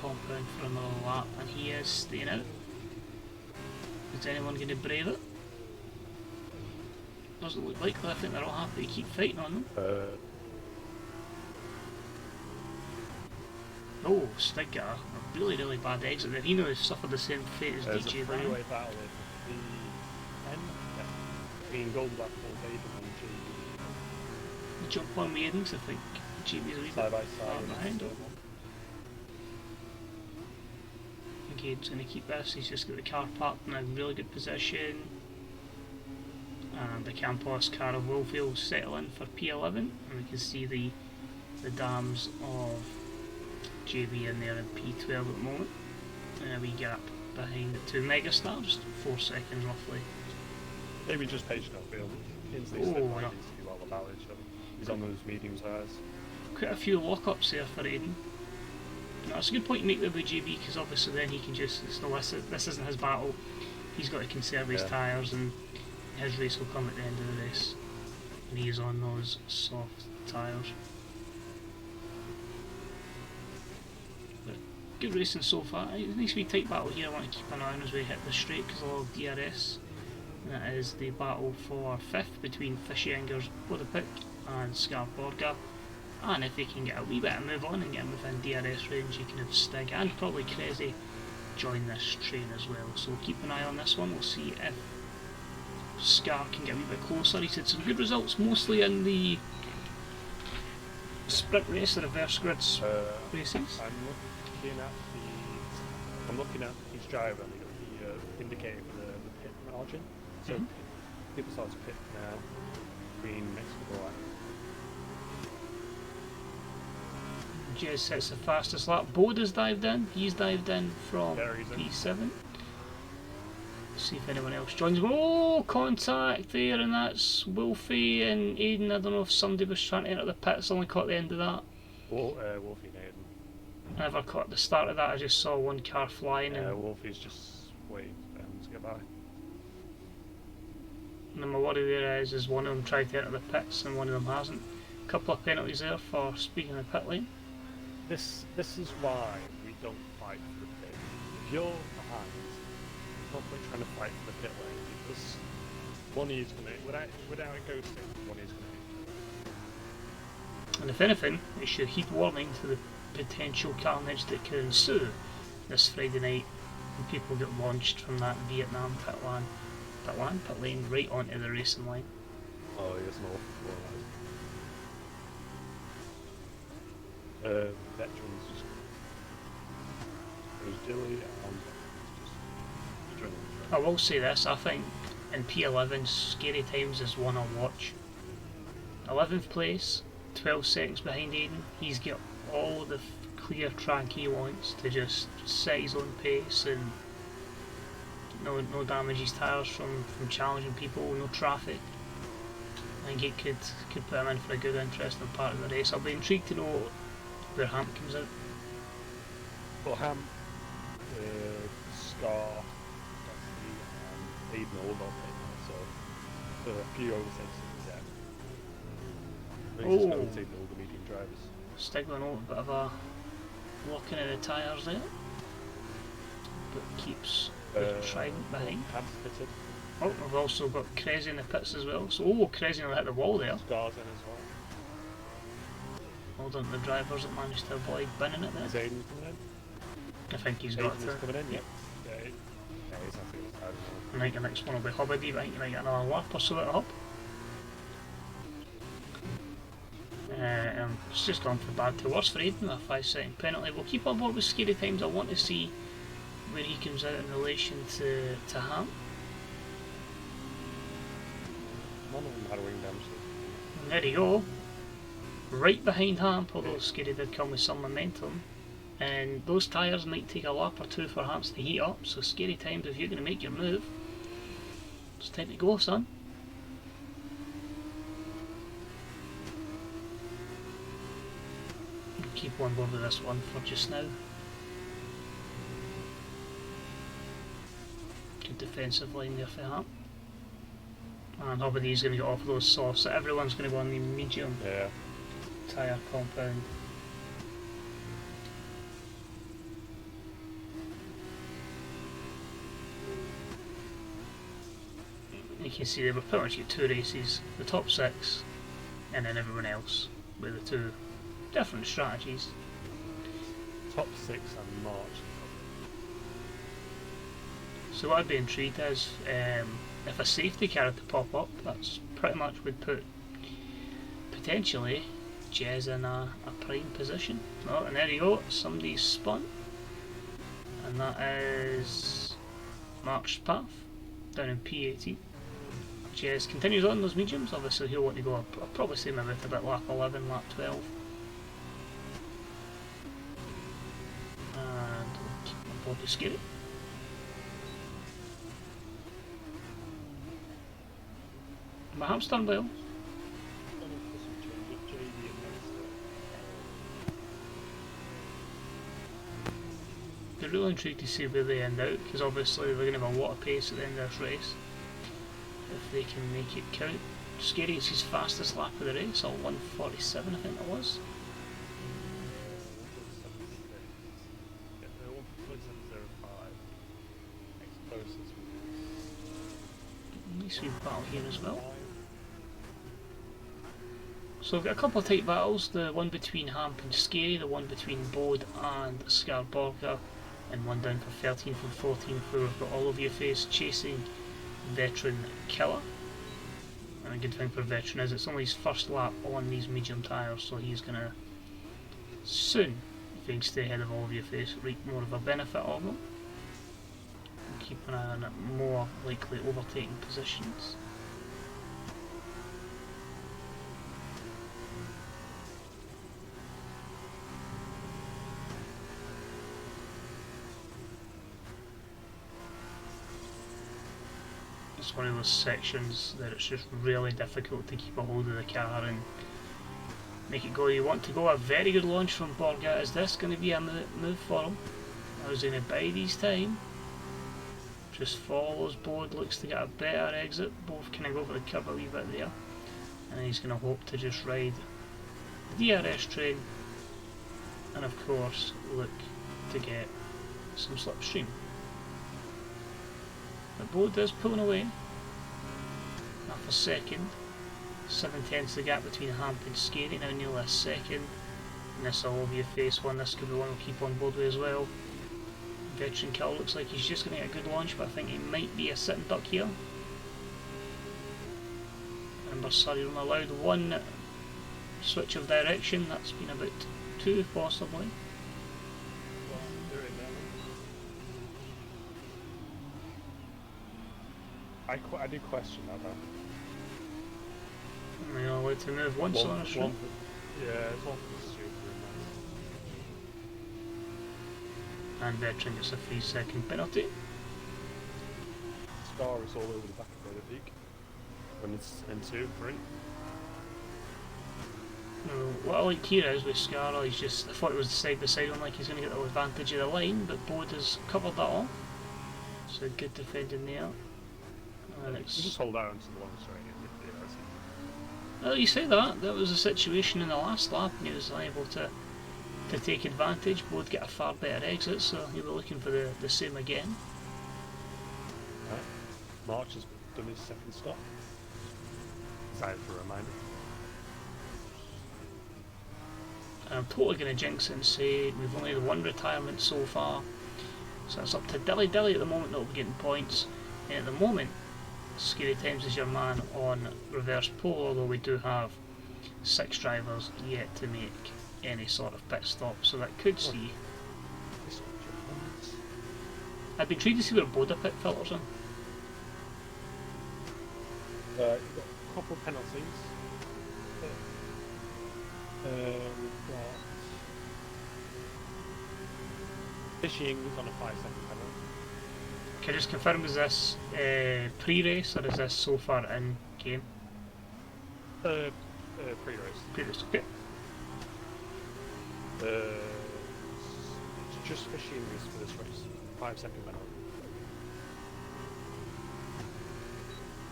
Speaker 1: compound for another lap, and he is staying out. Is anyone going to brave it? Doesn't look likely. I think they're all happy to keep fighting on them. Oh, Stig got a really bad exit there. You know he's suffered the same fate as
Speaker 2: There's
Speaker 1: DJ
Speaker 2: a
Speaker 1: Van.
Speaker 2: three-way battle at the end, between Golden Blackpool, David and GB.
Speaker 1: The jump on with Aiden, I think JB's a wee
Speaker 2: Side by
Speaker 1: bit
Speaker 2: side.
Speaker 1: behind him. I think Aiden's going to keep this. He's just got the car parked in a really good position. And the Campos car of Wolfie will settle in for P11, and we can see the dams of JB in there in P12 at the moment. And a wee gap behind the two Megastars, 4 seconds roughly.
Speaker 2: Maybe just patient upfield. Inslee
Speaker 1: Oh,
Speaker 2: Slip
Speaker 1: no.
Speaker 2: needs to do well about it. So he's on those medium size.
Speaker 1: Quite a few lockups there for Aiden. No, it's a good point to make there with JB, because obviously then he can just, this isn't his battle. He's got to conserve his tyres, and his race will come at the end of the race. And he is on those soft tyres. But good racing so far. It needs to be a tight battle here. I want to keep an eye on as we hit the straight because of all of DRS. And that is the battle for 5th between Fishy Ingers, Bodepick and Scarborga. And if they can get a wee bit of move on and get within DRS range, you can have Stig and probably Crazy join this train as well. So we'll keep an eye on this one. We'll see if Scar can get a wee bit closer. He's had some good results, mostly in the sprint race, the reverse grids races.
Speaker 2: I'm looking at each driver, and they got the indicator for the pit margin. So people start to pit now. Green next to the line.
Speaker 1: Jez sets the fastest lap. Bode has dived in. He's dived in from P7. See if anyone else joins. Oh, contact there, and that's Wolfie and Aiden. I don't know if somebody was trying to enter the pits. Only caught the end of that.
Speaker 2: Wolfie and Aiden.
Speaker 1: I never caught the start of that. I just saw one car flying. And
Speaker 2: Wolfie's just waiting for them to get by.
Speaker 1: And my worry there is one of them tried to enter the pits and one of them hasn't. A couple of penalties there for speaking of the pit lane.
Speaker 2: This is why we don't fight for the pit. If you're behind, not point trying to fight for the pit lane, because one is going to, without it ghosting, one is going to.
Speaker 1: And if anything, it should heed warning to the potential carnage that can ensue this Friday night when people get launched from that Vietnam pit lane right onto the racing line.
Speaker 2: Oh, there's an awful one. Veterans just goes dilly and just drilling.
Speaker 1: I will say this, I think in P11 Scary Times is one I'll watch. 11th place, 12 seconds behind Aiden. He's got all the clear track he wants to just set his own pace and no damage his tyres from challenging people, no traffic. I think it could put him in for a good, interesting part of the race. I'll be intrigued to know where Hamp comes out.
Speaker 2: Well, Ham, Scar, Aiden all got it, so a few over senses there. He's just going to take all the medium drivers.
Speaker 1: Stigling out a bit of a locking in the tyres there, but keeps Trident behind.
Speaker 2: Ham's fitted.
Speaker 1: Oh, we've also got Crazy in the pits as well. So, Crazy will hit the wall there.
Speaker 2: Scar's in as well.
Speaker 1: Hold on to the drivers that managed to avoid binning it there.
Speaker 2: Is Aiden coming in?
Speaker 1: I think he's got to.
Speaker 2: Coming in, yep. Yeah, he's happy with that.
Speaker 1: I think the next one will be Hobbity, but I think he might get another lap or so at Hub. It's just gone from bad to worse for Aiden, a 5-second penalty. We'll keep on board with Scary Times. I want to see where he comes out in relation to Ham.
Speaker 2: None of them had a wing damage.
Speaker 1: And there you go. Right behind Hamp, although Scary did come with some momentum. And those tyres might take a lap or two for Hamps to heat up, so Scary Times, if you're going to make your move, it's time to go, son. Keep on board with this one for just now. Good defensive line there for Hamp. And Hobbity's going to get off of those softs, so everyone's going to go on the medium tyre compound. You can see they were pretty much get 2 races, the top 6 and then everyone else with the 2 different strategies.
Speaker 2: Top 6 and March.
Speaker 1: So what I'd be intrigued is if a safety car had to pop up, that's pretty much would put potentially Jez in a prime position. Oh, and there you go, somebody's spun, and that is Mark's path down in P18. Jez continues on those mediums. Obviously he'll want to go up, I'll probably say maybe to about lap 11, lap 12. And we'll keep on board with Scary. Maham's done well. They're really intrigued to see where they end out, because obviously they're going to have a lot of pace at the end of this race. If they can make it count. Scary is his fastest lap of the race, all 1:47 I think it was. Nice wee battle here as well. So we've got a couple of tight battles, the one between Hamp and Scary, the one between Bode and Scarborga, and one down for 13th and 14th where we've got All Over Your Face chasing Veteran Killer. And a good thing for Veteran is it's only his first lap on these medium tyres, so he's going to soon, if he can stay ahead of All Over Your Face, reap more of a benefit of them. And keep an eye on more likely overtaking positions. It's one of those sections that it's just really difficult to keep a hold of the car and make it go you want to go. A very good launch from Borga. Is this going to be a move for him? Or is he going to bide his time? Just follows Bode, looks to get a better exit. Both kind of go for the curve a wee bit there. And then he's going to hope to just ride the DRS train and of course look to get some slipstream. But Bode is pulling away. Half a second. 7/10 the gap between Hamp and Scary, now nearly a second. And this All Over Your Face one, this could be one we'll keep on board with as well. Veteran Kill looks like he's just going to get a good launch, but I think he might be a sitting duck here. Remember, Surrey only allowed one switch of direction, that's been about 2 possibly.
Speaker 2: I do question that.
Speaker 1: We're not allowed to move once on a straight.
Speaker 2: Yeah, it's one for the super and
Speaker 1: And Veteran gets a 3-second penalty.
Speaker 2: that. Scar is all over the back of the peak when it's N2 free.
Speaker 1: What I like here is with Scarra, he's just, I thought it was the side by side one, like he's going to get the advantage of the line, but Bode has covered that off. So good defending there. And
Speaker 2: You
Speaker 1: it's,
Speaker 2: just hold out onto the long straight.
Speaker 1: well, you say that. That was a situation in the last lap, and he was able to take advantage. Bode get a far better exit, so he was looking for the same again.
Speaker 2: Right. March has done his second stop. Excited for a reminder.
Speaker 1: I'm totally going to jinx it and say we've only had one retirement so far. So it's up to Dilly Dilly at the moment that will be getting points. And at the moment, Scary Times is your man on reverse pole, although we do have 6 drivers yet to make any sort of pit stop, so that could see. I'd be intrigued to see where Boda pit filters in.
Speaker 2: You've got a couple of penalties. We've got fishing on a 5-second penalty.
Speaker 1: Can I just confirm, is this pre-race or is this so far in game?
Speaker 2: Pre-race.
Speaker 1: Pre-race, okay.
Speaker 2: It's just fishing for this race. 5-second penalty.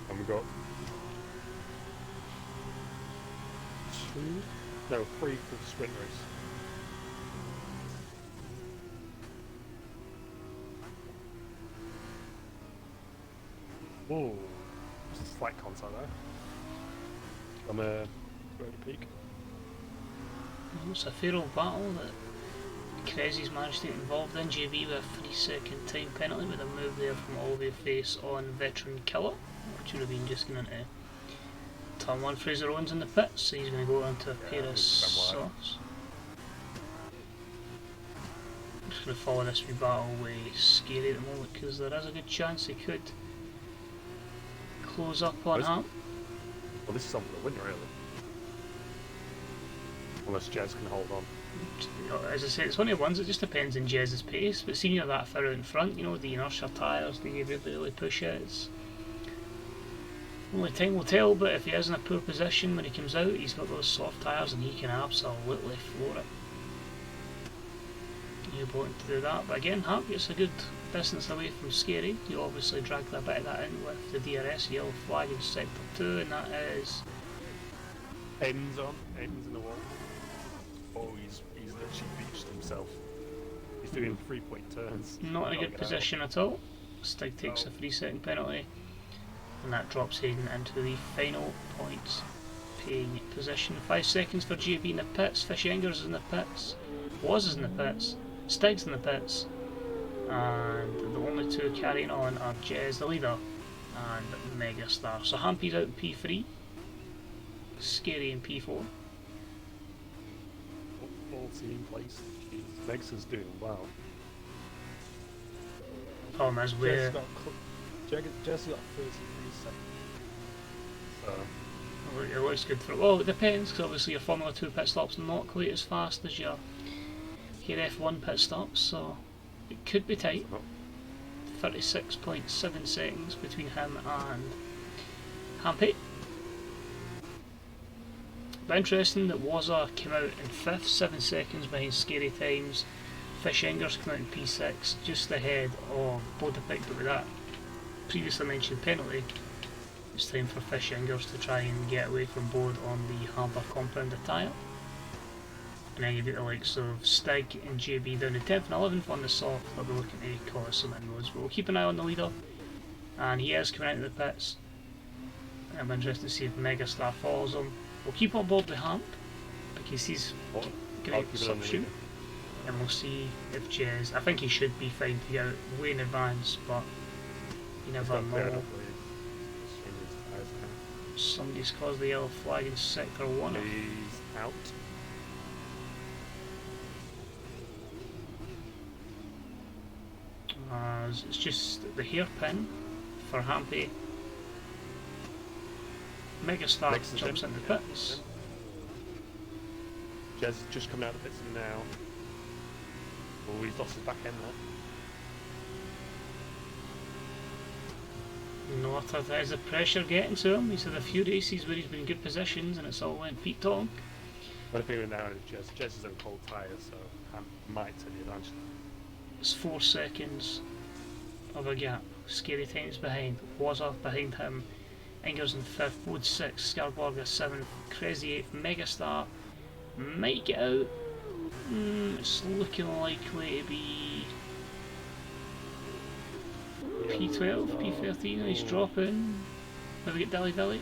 Speaker 2: And we've got 3 for the sprint race. Oh, just a slight contact there. I'm a road peak.
Speaker 1: It's a fair old battle that Krezzy's managed to get involved in. JB with a 3-second time penalty with a move there from all the face on Veteran Killer, which would have been just going into turn 1. Fraser Owens in the pits, so he's going to go on to a pair of softs. I'm just going to follow this wee battle with Scary at the moment because there is a good chance he could close up on him.
Speaker 2: Well, this is on for the win, really. Unless Jez can hold on.
Speaker 1: As I said, it's one of the ones that just depends on Jez's pace, but seeing you're that far out in front, you know, the inertia tyres, do you really push it? It's only time will tell, but if he is in a poor position when he comes out, he's got those soft tyres and he can absolutely floor it. You're wanting to do that, but again, Hamp gets a good distance away from Scary. You obviously drag a bit of that in with the DRS yellow flag in sector 2, and that is
Speaker 2: Ends in the wall. Oh, he's literally beached himself. He's doing 3-point turns.
Speaker 1: not in a good position at all. Stig takes a 3-second penalty, and that drops Hayden into the final points paying position. 5 seconds for JB in the pits. Fishinger's is in the pits. Was in the pits. Stig's in the pits. And the only 2 carrying on are Jez, the leader, and Megastar. So Hampy's out in P3. Scary in P4.
Speaker 2: All team place. Megs is doing well.
Speaker 1: Problem is where
Speaker 2: Jez got 33 seconds. So
Speaker 1: it looks good for. Well, it depends, because obviously your Formula 2 pit stops not quite as fast as your F1 pit stops, so it could be tight. 36.7 seconds between him and Hampy. But interesting that Wazza came out in 5th, 7 seconds behind Scary Times. Fishinger's come out in P6, just ahead of Bodepick, but with that previously mentioned penalty, it's time for Fishingers to try and get away from Bode on the harbour compound tyre. And then you've got the likes of Stig and JB down to 10th and 11th on the soft. They'll be looking to cause some inroads, but we'll keep an eye on the leader, and he is coming out of the pits. I'm interested to see if Megastar follows him. We'll keep on board with Hamp because he's great substitute, and we'll see if Jez. I think he should be fine to get out way in advance, but you never know. Somebody's caused the yellow flag in sector 1.
Speaker 2: He's out.
Speaker 1: It's just the hairpin for Hampy. Megastar jumps into the pits.
Speaker 2: Jez is just coming out of the pits now. Oh, he's lost his back end there.
Speaker 1: Not there's the pressure getting to him. He's had a few races where he's been in good positions and it's all went feet tall.
Speaker 2: But I think now Jez is on cold tyres, so I might take the advantage.
Speaker 1: It's 4 seconds of a gap. Scary Times behind. Wazza behind him. Ingers in 5th. Wood 6th. Scarborga 7th. Crazy 8th. Megastar might get out. It's looking likely to be P12, P13. He's dropping. Maybe get Dilly Dilly.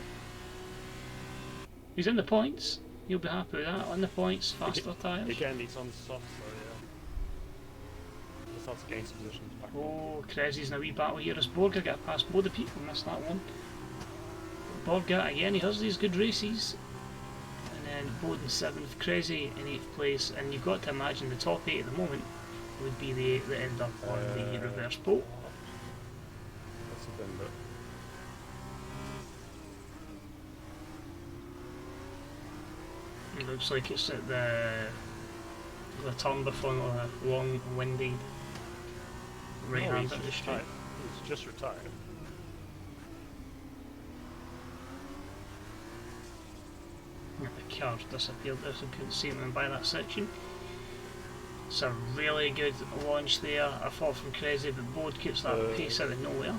Speaker 1: He's in the points. You'll be happy with that. On the points, faster tyres.
Speaker 2: Again, he's on soft, so yeah. He starts to gain some positions back.
Speaker 1: Oh, Crazy's in a wee battle here as Borga get past both the people. Missed that one. Borga again, he has these good races. And then Bode in 7th, Crazy in 8th place. And you've got to imagine the top 8 at the moment would be the 8 that end up on the reverse pole.
Speaker 2: That's a bit.
Speaker 1: It looks like it's at the turn before a long, windy right-hand of the straight.
Speaker 2: He's just retired.
Speaker 1: The car's disappeared there, so I couldn't see him by that section. It's a really good launch there. I thought from Crazy, but Bode keeps that pace out of nowhere.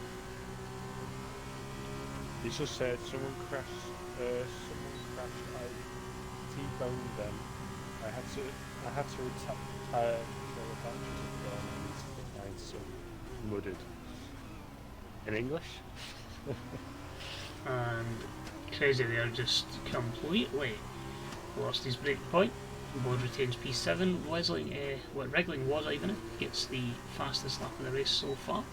Speaker 2: He just said someone crashed. T-boned them. I had to retire and so mudded. In English?
Speaker 1: And Crazy there just completely lost his break point. Bode retains P7. Wrigling was even it. Gets the fastest lap of the race so far.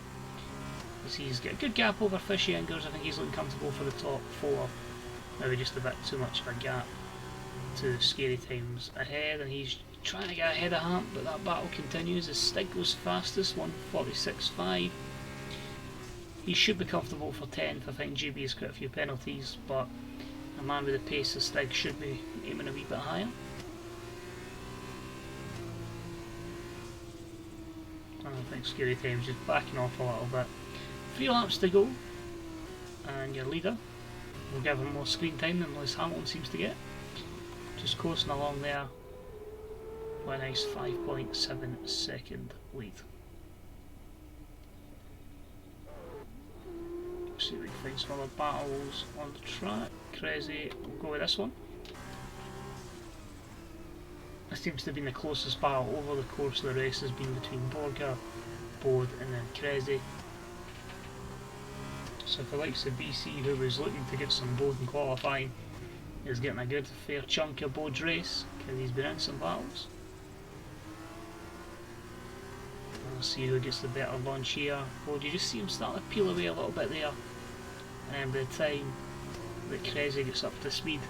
Speaker 1: He's got a good gap over Fishy Ingers. I think he's looking comfortable for the top 4. Maybe just a bit too much of a gap to Scary Times ahead, and he's trying to get ahead of Hamp, but that battle continues as Stig goes fastest, 1:46.5. He should be comfortable for 10th. I think GB has quite a few penalties, but a man with the pace of Stig should be aiming a wee bit higher. And I think Scary Times just backing off a little bit. 3 laps to go, and your leader will give him more screen time than Lewis Hamilton seems to get. Just coasting along there with a nice 5.7 second lead. See if we can find some other battles on the track. Crazy, we'll go with this one. This seems to have been the closest battle over the course of the race, has been between Borga, Bode and then Crazy. So for the likes of BC, who was looking to get some Bode in qualifying, is getting a good fair chunk of Bode's race because he's been in some battles. We'll see who gets the better launch here. Bode, you just see him start to peel away a little bit there, and then by the time that Crazy gets up to speed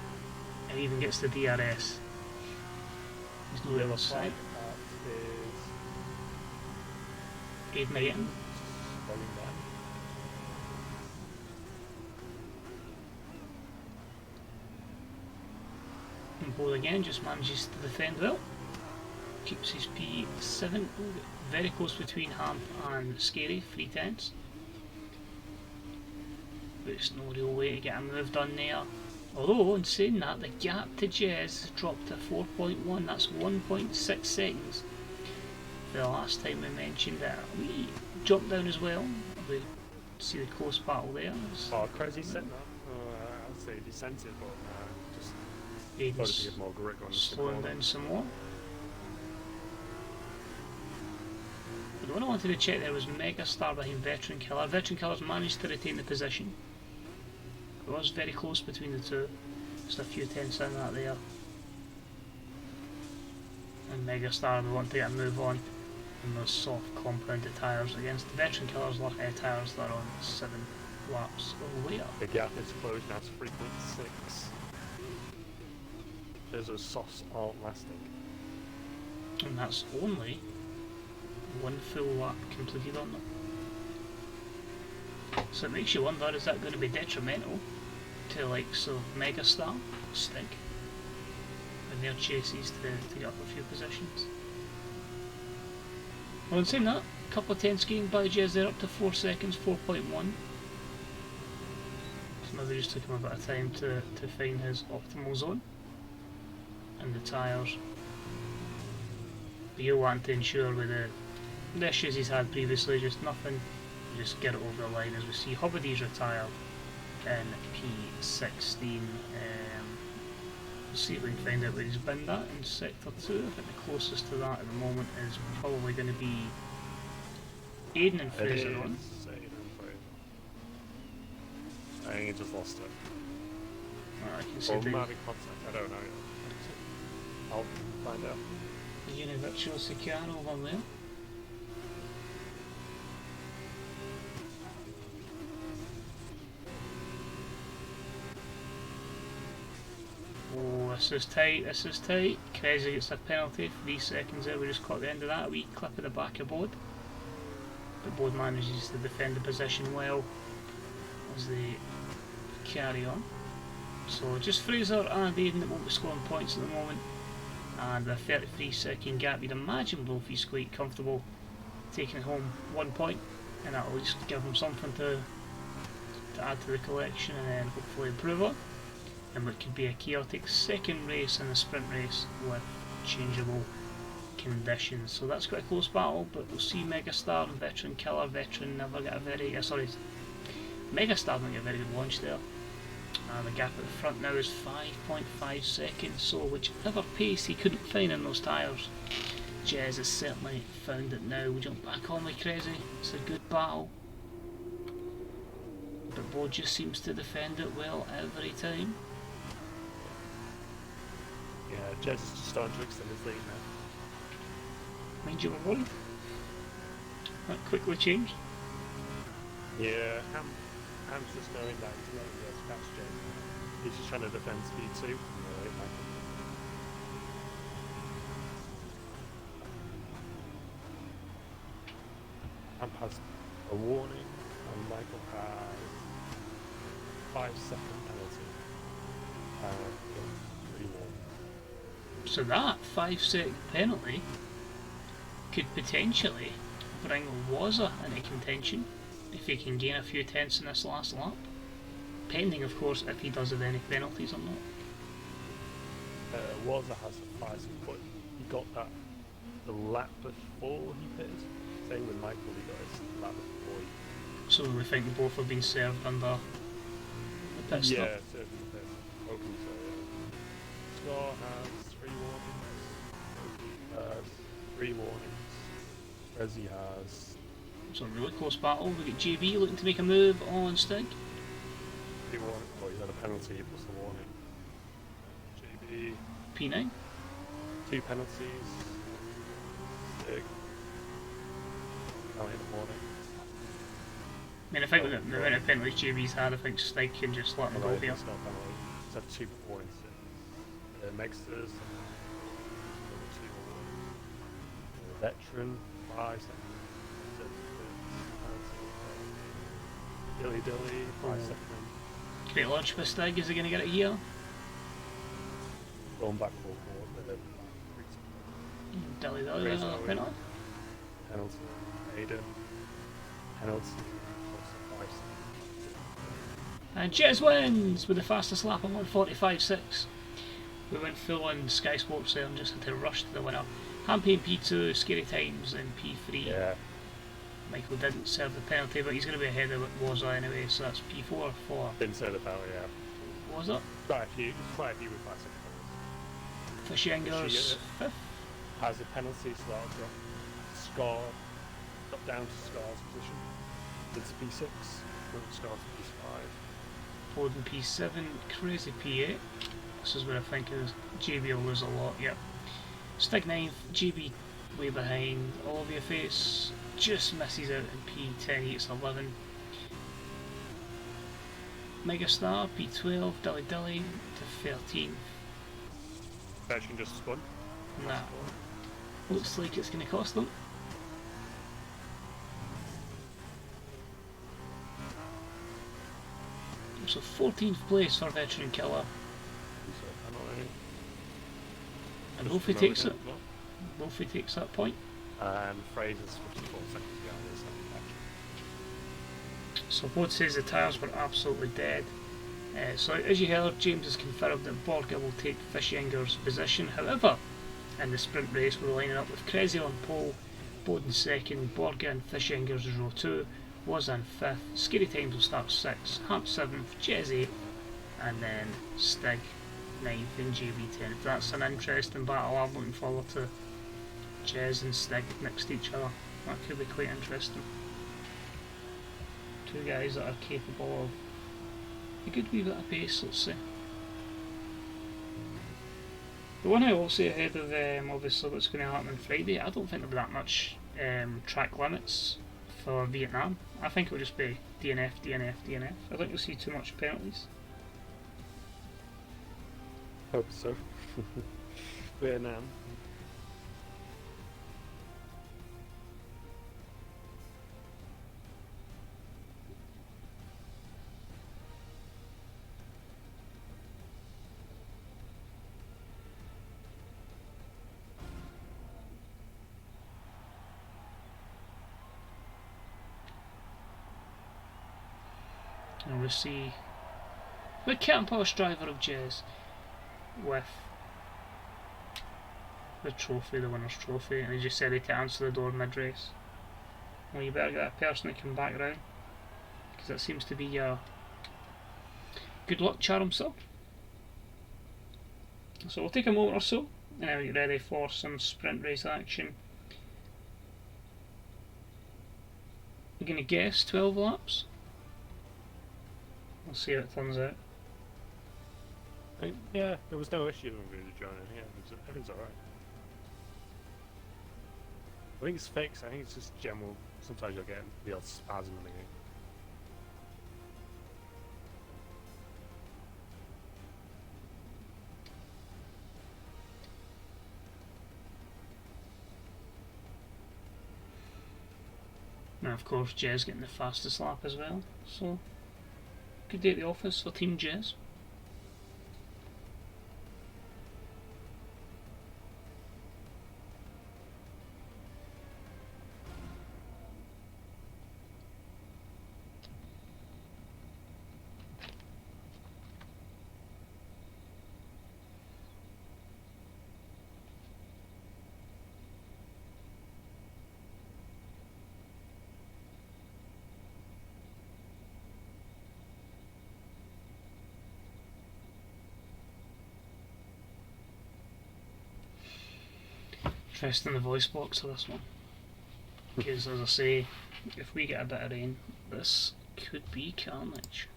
Speaker 1: and even gets the DRS, he's no real sight. Aid Megan. And Bode again just manages to defend well. Keeps his P7, very close between Hamp and Scary, 3/10. But it's no real way to get a move done there. Although, in saying that, the gap to Jez dropped to 4.1, that's 1.6 seconds. The last time we mentioned it, we jumped down as well. We see the close battle there.
Speaker 2: Oh, Crazy sent that. I'd say he sent it, but just
Speaker 1: Aiden's
Speaker 2: to get more grip on
Speaker 1: slowing down some more. The one I wanted to check there was Megastar behind Veteran Killer. Veteran Killer's managed to retain the position. It was very close between the two. Just a few tenths in that there. And Megastar, we want to get a move on in those soft compounded tyres against the Veteran Killer's tyres that are on 7 laps later.
Speaker 2: The gap is closed now to 3.6. Those softs aren't lasting.
Speaker 1: And that's only 1 full lap completed on them. So it makes you wonder, is that going to be detrimental to the likes of Megastar, Stig? in their chases to get up a few positions. Well, in saying that, a couple of tenths gained by Jez there, up to 4 seconds, 4.1. So maybe just took him a bit of time to find his optimal zone. And the tyres. But you'll want to ensure with the issues he's had previously, just nothing, just get it over the line. As we see, Hobbity's retired in P16. We'll see if we can find out where he's been at in Sector 2. I think the closest to that at the moment is probably going to be Aiden and Fraser on.
Speaker 2: I think he just lost it.
Speaker 1: I can see the
Speaker 2: might be contact, I don't know. I'll find out.
Speaker 1: Univirtual Sicano over there. Oh, this is tight, this is tight. Crazy gets a penalty, 3 seconds there, we just caught the end of that, a wee clip at the back of Bod. But Bod manages to defend the position well as they carry on. So just Fraser and Aiden that won't be scoring points at the moment. And a 33-second gap, you'd imagine Wolfie's quite comfortable taking home 1 point, and that'll at least give him something to add to the collection and then hopefully improve on. And what could be a chaotic second race and a sprint race with changeable conditions. So that's quite a close battle, but we'll see Megastar and Veteran Killer. Veteran never get a very, Megastar didn't get a very good launch there. The gap at the front now is 5.5 seconds, so whichever pace he couldn't find in those tyres, Jez has certainly found it now. We jump back on like crazy, it's a good battle. But Bo just seems to defend it well every time.
Speaker 2: Yeah, Jez is just starting to extend his lead now.
Speaker 1: Mind you, we're rolling. That quickly changed.
Speaker 2: Yeah, Ham's just knowing that he's not going to catch Jez. He's just trying to defend speed 2. Ham has a warning, and Michael has 5-second penalty. And 3 more.
Speaker 1: So that 5-second penalty could potentially bring Waza into contention if he can gain a few tenths in this last lap. Pending, of course, if he does have any penalties or not.
Speaker 2: Waza has a 5-second point. He got that the lap before he pitted. Same with Michael, he got his lap before he.
Speaker 1: So we think both have been served under the pit stop.
Speaker 2: Yeah, served in the pit. Hoping so, yeah. Scott has 3 warnings. Oki has 3 warnings. Rezi has.
Speaker 1: So a really close battle. We get JB looking to make a move on Stig.
Speaker 2: 3 warnings. Oh, he's had a penalty plus a warning. JB.
Speaker 1: P9.
Speaker 2: 2 penalties. Stig. Only a warning.
Speaker 1: I mean, I think with the amount of penalties JB's had, I think Stig can just let him go here.
Speaker 2: It's not penalty. He's had 2 points. Megsters. 2 Veteran. 5 seconds. Dilly Dilly. 5 seconds.
Speaker 1: Great launch for Stig. Is he going to get it here?
Speaker 2: Going back forward.
Speaker 1: Dilly Dilly, another penalty.
Speaker 2: Penalty. Aiden. Penalty.
Speaker 1: And Jez wins with the fastest lap of 1:45.6. We went full on Sky Sports there and just had to rush to the winner. Hampy in P2, Scary Times in P3.
Speaker 2: Yeah.
Speaker 1: Michael didn't serve the penalty, but he's going to be ahead of Waza anyway, so that's P4 for.
Speaker 2: Didn't serve the penalty, yeah.
Speaker 1: Waza.
Speaker 2: Quite a few with 5 seconds.
Speaker 1: Fishinger's 5th.
Speaker 2: Has a penalty, so that'll drop. Scar. Drop down to Scar's position. It's P6. Scar to P5.
Speaker 1: Foden P7, Crazy P8. This is where I think is JB will lose a lot, yep. Stig 9th, JB way behind, Olivia Face just misses out in P10, it's 11. Megastar P12, Dilly Dilly to 13th.
Speaker 2: Version just spun.
Speaker 1: Nah, looks like it's going to cost them. So 14th place for Veteran Killer. And
Speaker 2: Just
Speaker 1: Wolfie
Speaker 2: promoting
Speaker 1: takes it.
Speaker 2: as well.
Speaker 1: Wolfie takes that point.
Speaker 2: And Fraser's 54 seconds behind his second match.
Speaker 1: So both says the tyres were absolutely dead. So as you heard, James has confirmed that Borga will take Fishinger's position. However, in the sprint race we're lining up with Cressy on pole, Bowden second, Borga and Fishinger's row 2, was in 5th, Scary Times will start 6th, Hamp 7th, Jez 8th, and then Stig 9th and JB 10th. That's an interesting battle. I'm looking forward to Jez and Stig next to each other. That could be quite interesting. Two guys that are capable of a good wee bit of pace, let's say. The one I will say ahead of obviously what's going to happen on Friday, I don't think there'll be that much track limits for Vietnam. I think it will just be DNF, DNF, DNF. I don't think you'll see too much penalties.
Speaker 2: Hope so. Vietnam.
Speaker 1: And we see the Cat and Polish driver of Jez with the trophy, the winner's trophy, and he just said he to answer the door mid-race. Well, you better get that person to come back round, because that seems to be your good luck charm, sir. So we'll take a moment or so, and then we'll get ready for some sprint race action. We're going to guess 12 laps. We'll see how it turns out.
Speaker 2: Yeah, there was no issue with really joining. Yeah, everything's alright. I think it's fixed. I think it's just general. Sometimes you'll get the odd spasm in the game.
Speaker 1: And of course Jez getting the fastest lap as well, so good day at the office for Team Jez. Interesting the voice box of this one, because as I say, if we get a bit of rain, this could be carnage.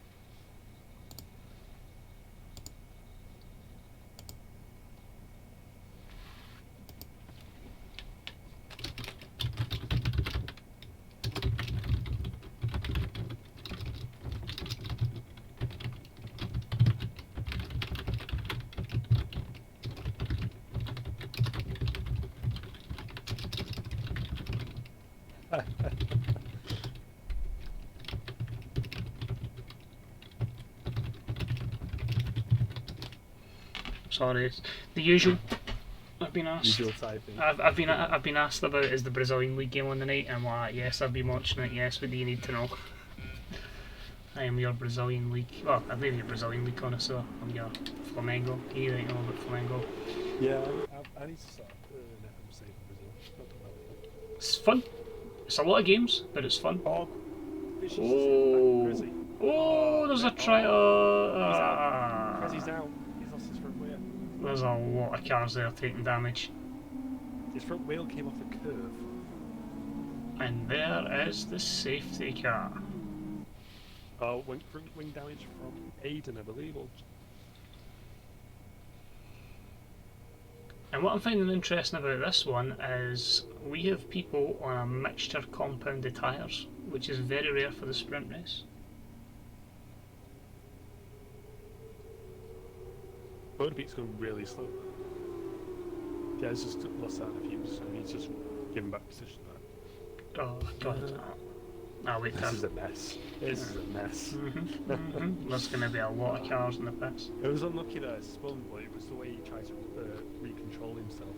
Speaker 1: Sorry, it's the usual. I've been asked.
Speaker 2: Usual typing.
Speaker 1: I've been asked about is the Brazilian League game on the night, and I'm like, yes, I've been watching it. Yes, what do you need to know? I am your Brazilian League. Well, I believe you're Brazilian League connoisseur. I'm your Flamengo. You don't know about Flamengo.
Speaker 2: Yeah, I need to start an FM save in Brazil.
Speaker 1: It's fun. It's a lot of games, but it's fun.
Speaker 2: Oh,
Speaker 1: Oh, there's a try.
Speaker 2: He's out. He's lost his front wheel.
Speaker 1: There's a lot of cars there taking damage.
Speaker 2: His front wheel came off a curve.
Speaker 1: And there is the safety car.
Speaker 2: Oh, wing damage from Aiden, I believe.
Speaker 1: And what I'm finding interesting about this one is we have people on a mixture compounded tyres, which is very rare for the sprint race.
Speaker 2: Motorbeat's going really slow. Yeah, he's just lost out a few, so he's just giving back position there.
Speaker 1: Oh god. I'll wait
Speaker 2: This
Speaker 1: for
Speaker 2: is a mess. This is a mess.
Speaker 1: There's going to be a lot of cars in the pits.
Speaker 2: It was unlucky that it spun, but it was the way he tried to recontrol himself.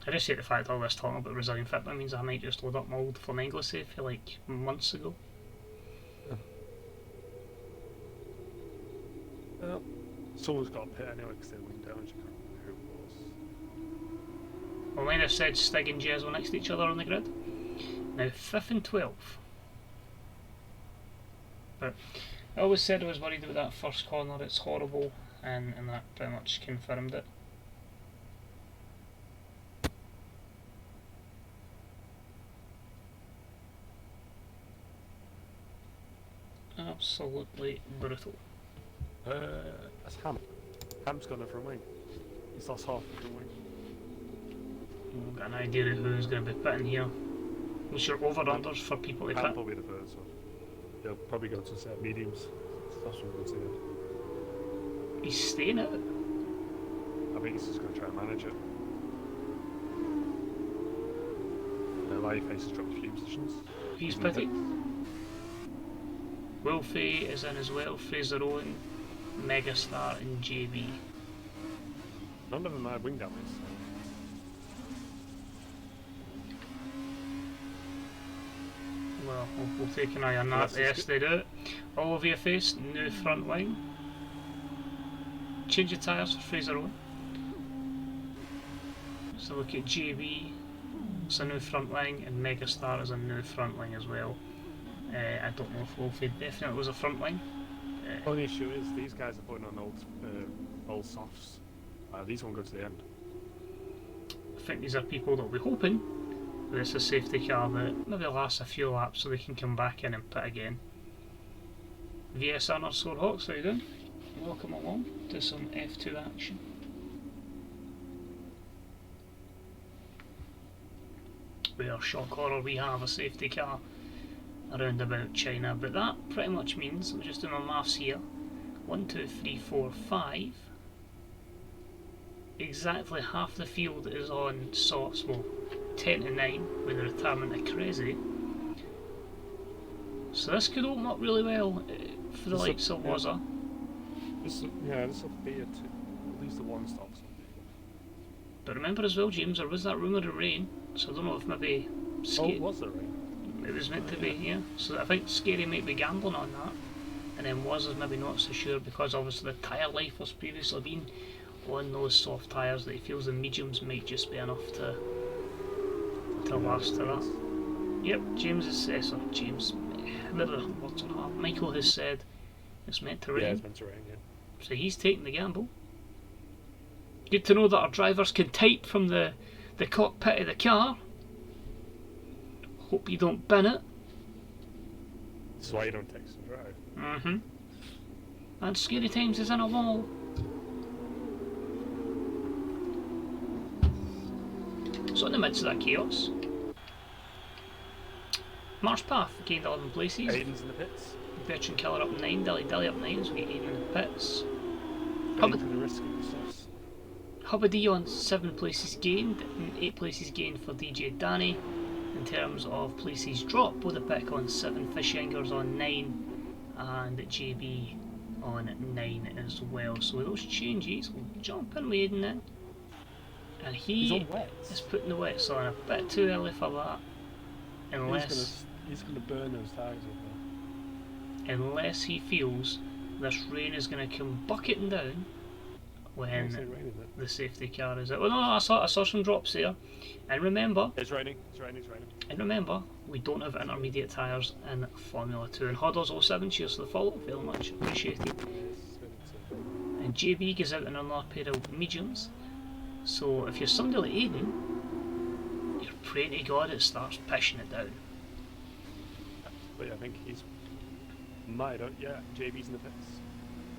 Speaker 1: I just hate the fact all this talking about resilient fitment means I might just load up my old Flamengo save for like months ago.
Speaker 2: Well, someone's got a pit anyway because they're wing damage. I can't remember who it was.
Speaker 1: Well, mine have said Stig and Jez were next to each other on the grid. Now 5th and 12th. But I always said I was worried about that first corner, it's horrible, and that pretty much confirmed it. Absolutely brutal.
Speaker 2: That's Ham. Ham's gone over a wing. He's lost half of the wing.
Speaker 1: I've got an idea of who's going to be pitting here. What's your over-unders for people to
Speaker 2: Ham
Speaker 1: pit?
Speaker 2: probably the first one. He'll probably go to set mediums. That's what we'll see.
Speaker 1: He's staying out.
Speaker 2: I think he's just going to try and manage it. Live Face has dropped a few positions.
Speaker 1: He's pitting. Wilfie is in as well, Fraser Owen, Megastar and JB.
Speaker 2: None of them had wing damage.
Speaker 1: Well, we'll take an eye on that. Yes, they do it. All over your face, new front wing. Change your tyres for Fraser Owen. So look at JB, it's a new front wing, and Megastar is a new front wing as well. I don't know if Wolfie definitely was a front wing.
Speaker 2: Only issue is these guys are putting on old softs. These won't go to the end.
Speaker 1: I think these are people that will be hoping that it's a safety car that maybe lasts a few laps so they can come back in and pit again. VSR underscore Hawks, how you doing? Welcome along to some F2 action. We are shock horror, we have a safety car around about China, but that pretty much means, I'm just doing my maths here, 1, 2, 3, 4, 5, exactly half the field is on softs, well 10 to 9 with the retirement of Crazy, so this could open up really well for the likes of Wazza.
Speaker 2: This will be at least the one stop.
Speaker 1: But remember as well, James, there was that rumour of rain, so I don't know if maybe
Speaker 2: was there rain?
Speaker 1: It was meant to be, yeah. So I think Scary might be gambling on that, and then Wazza's maybe not so sure because obviously the tyre life has previously been on those soft tyres that he feels the mediums might just be enough to last to that. Yep, James has said, so James, Michael has said it's meant to rain.
Speaker 2: Yeah, it's meant to rain, yeah.
Speaker 1: So he's taking the gamble. Good to know that our drivers can type from the cockpit of the car. Hope you don't bin it.
Speaker 2: That's why you don't text and drive.
Speaker 1: And Scary Times is in a wall. So in the midst of that chaos, Marsh Path gained 11 places.
Speaker 2: Aiden's in the pits.
Speaker 1: Veteran Killer up 9, Dilly Dilly up 9, so we get Aiden in the pits. Hubba on 7 places gained, and 8 places gained for DJ Danny. In terms of places dropped, Bodapick on 7, Fishingers on 9, and JB on 9 as well. So with those changes, we'll jump in with Aiden then. And he is putting the wets on a bit too early for that.
Speaker 2: He's going to burn those tyres over.
Speaker 1: Unless he feels this rain is going to come bucketing down when the safety car is out. Well, no, I saw some drops there. And remember,
Speaker 2: it's raining.
Speaker 1: And remember, we don't have intermediate tyres in Formula 2. And Hoddles 07, cheers for the follow, very much appreciated. And JB goes out in another pair of mediums. So if you're somebody like Aiden, you're praying to God it starts pushing it down.
Speaker 2: But yeah, I think he's JB's in the pits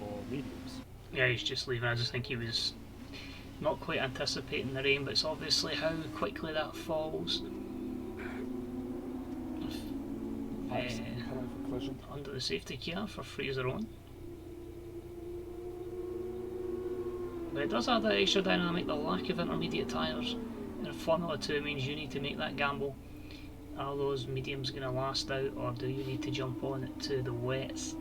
Speaker 2: or mediums.
Speaker 1: Yeah, he's just leaving. I just think he was not quite anticipating the rain, but it's obviously how quickly that falls. Under the safety car for Fraser on. But it does add that extra dynamic. The lack of intermediate tyres in Formula 2 means you need to make that gamble Are those mediums going to last out, or do you need to jump on it to the wets?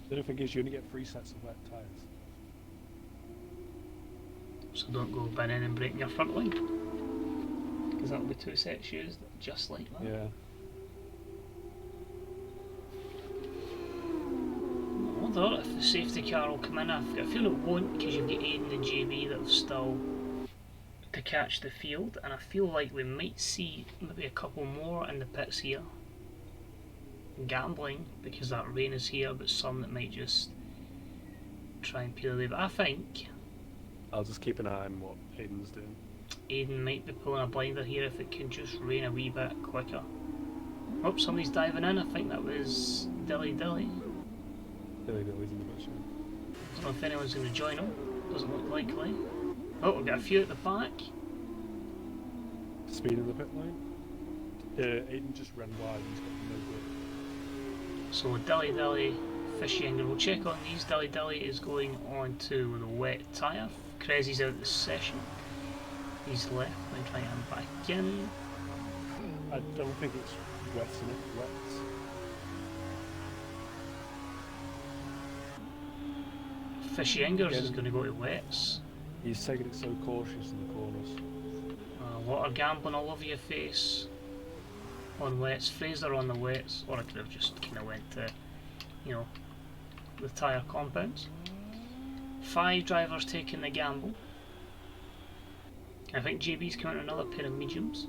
Speaker 2: The other thing is you only get 3 sets of wet tyres.
Speaker 1: So don't go binning and breaking your front line, because that'll be 2 sets used just like that.
Speaker 2: Yeah.
Speaker 1: I wonder if the safety car will come in. I feel it won't, because you've got Aiden and JB that have still to catch the field, and I feel like we might see maybe a couple more in the pits here gambling, because that rain is here, but some that might just try and peel away. But I think
Speaker 2: I'll just keep an eye on what Aiden's doing.
Speaker 1: Aiden might be pulling a blinder here if it can just rain a wee bit quicker. Oh, somebody's diving in. I think that was Dilly Dilly.
Speaker 2: Dilly's in the bush.
Speaker 1: Don't know if anyone's going to join him. Doesn't look likely. Oh, we've got a few at the back.
Speaker 2: Speed in the pit line. Aiden just ran wide. He's got no grip.
Speaker 1: So Dilly Dilly, Fishy Angle. We'll check on these. Dilly Dilly is going on to the wet tyre. Crazy's out of the session. He's left. I'm trying him back in.
Speaker 2: I don't think it's wet enough. Wet.
Speaker 1: Fishy Angers is going to go to wets.
Speaker 2: He's taking it so cautious in the corners.
Speaker 1: Water gambling all over your face on wets. Fraser on the wets, or I could have just kind of went to, you know, the tyre compounds. 5 drivers taking the gamble. I think JB's coming out another pair of mediums.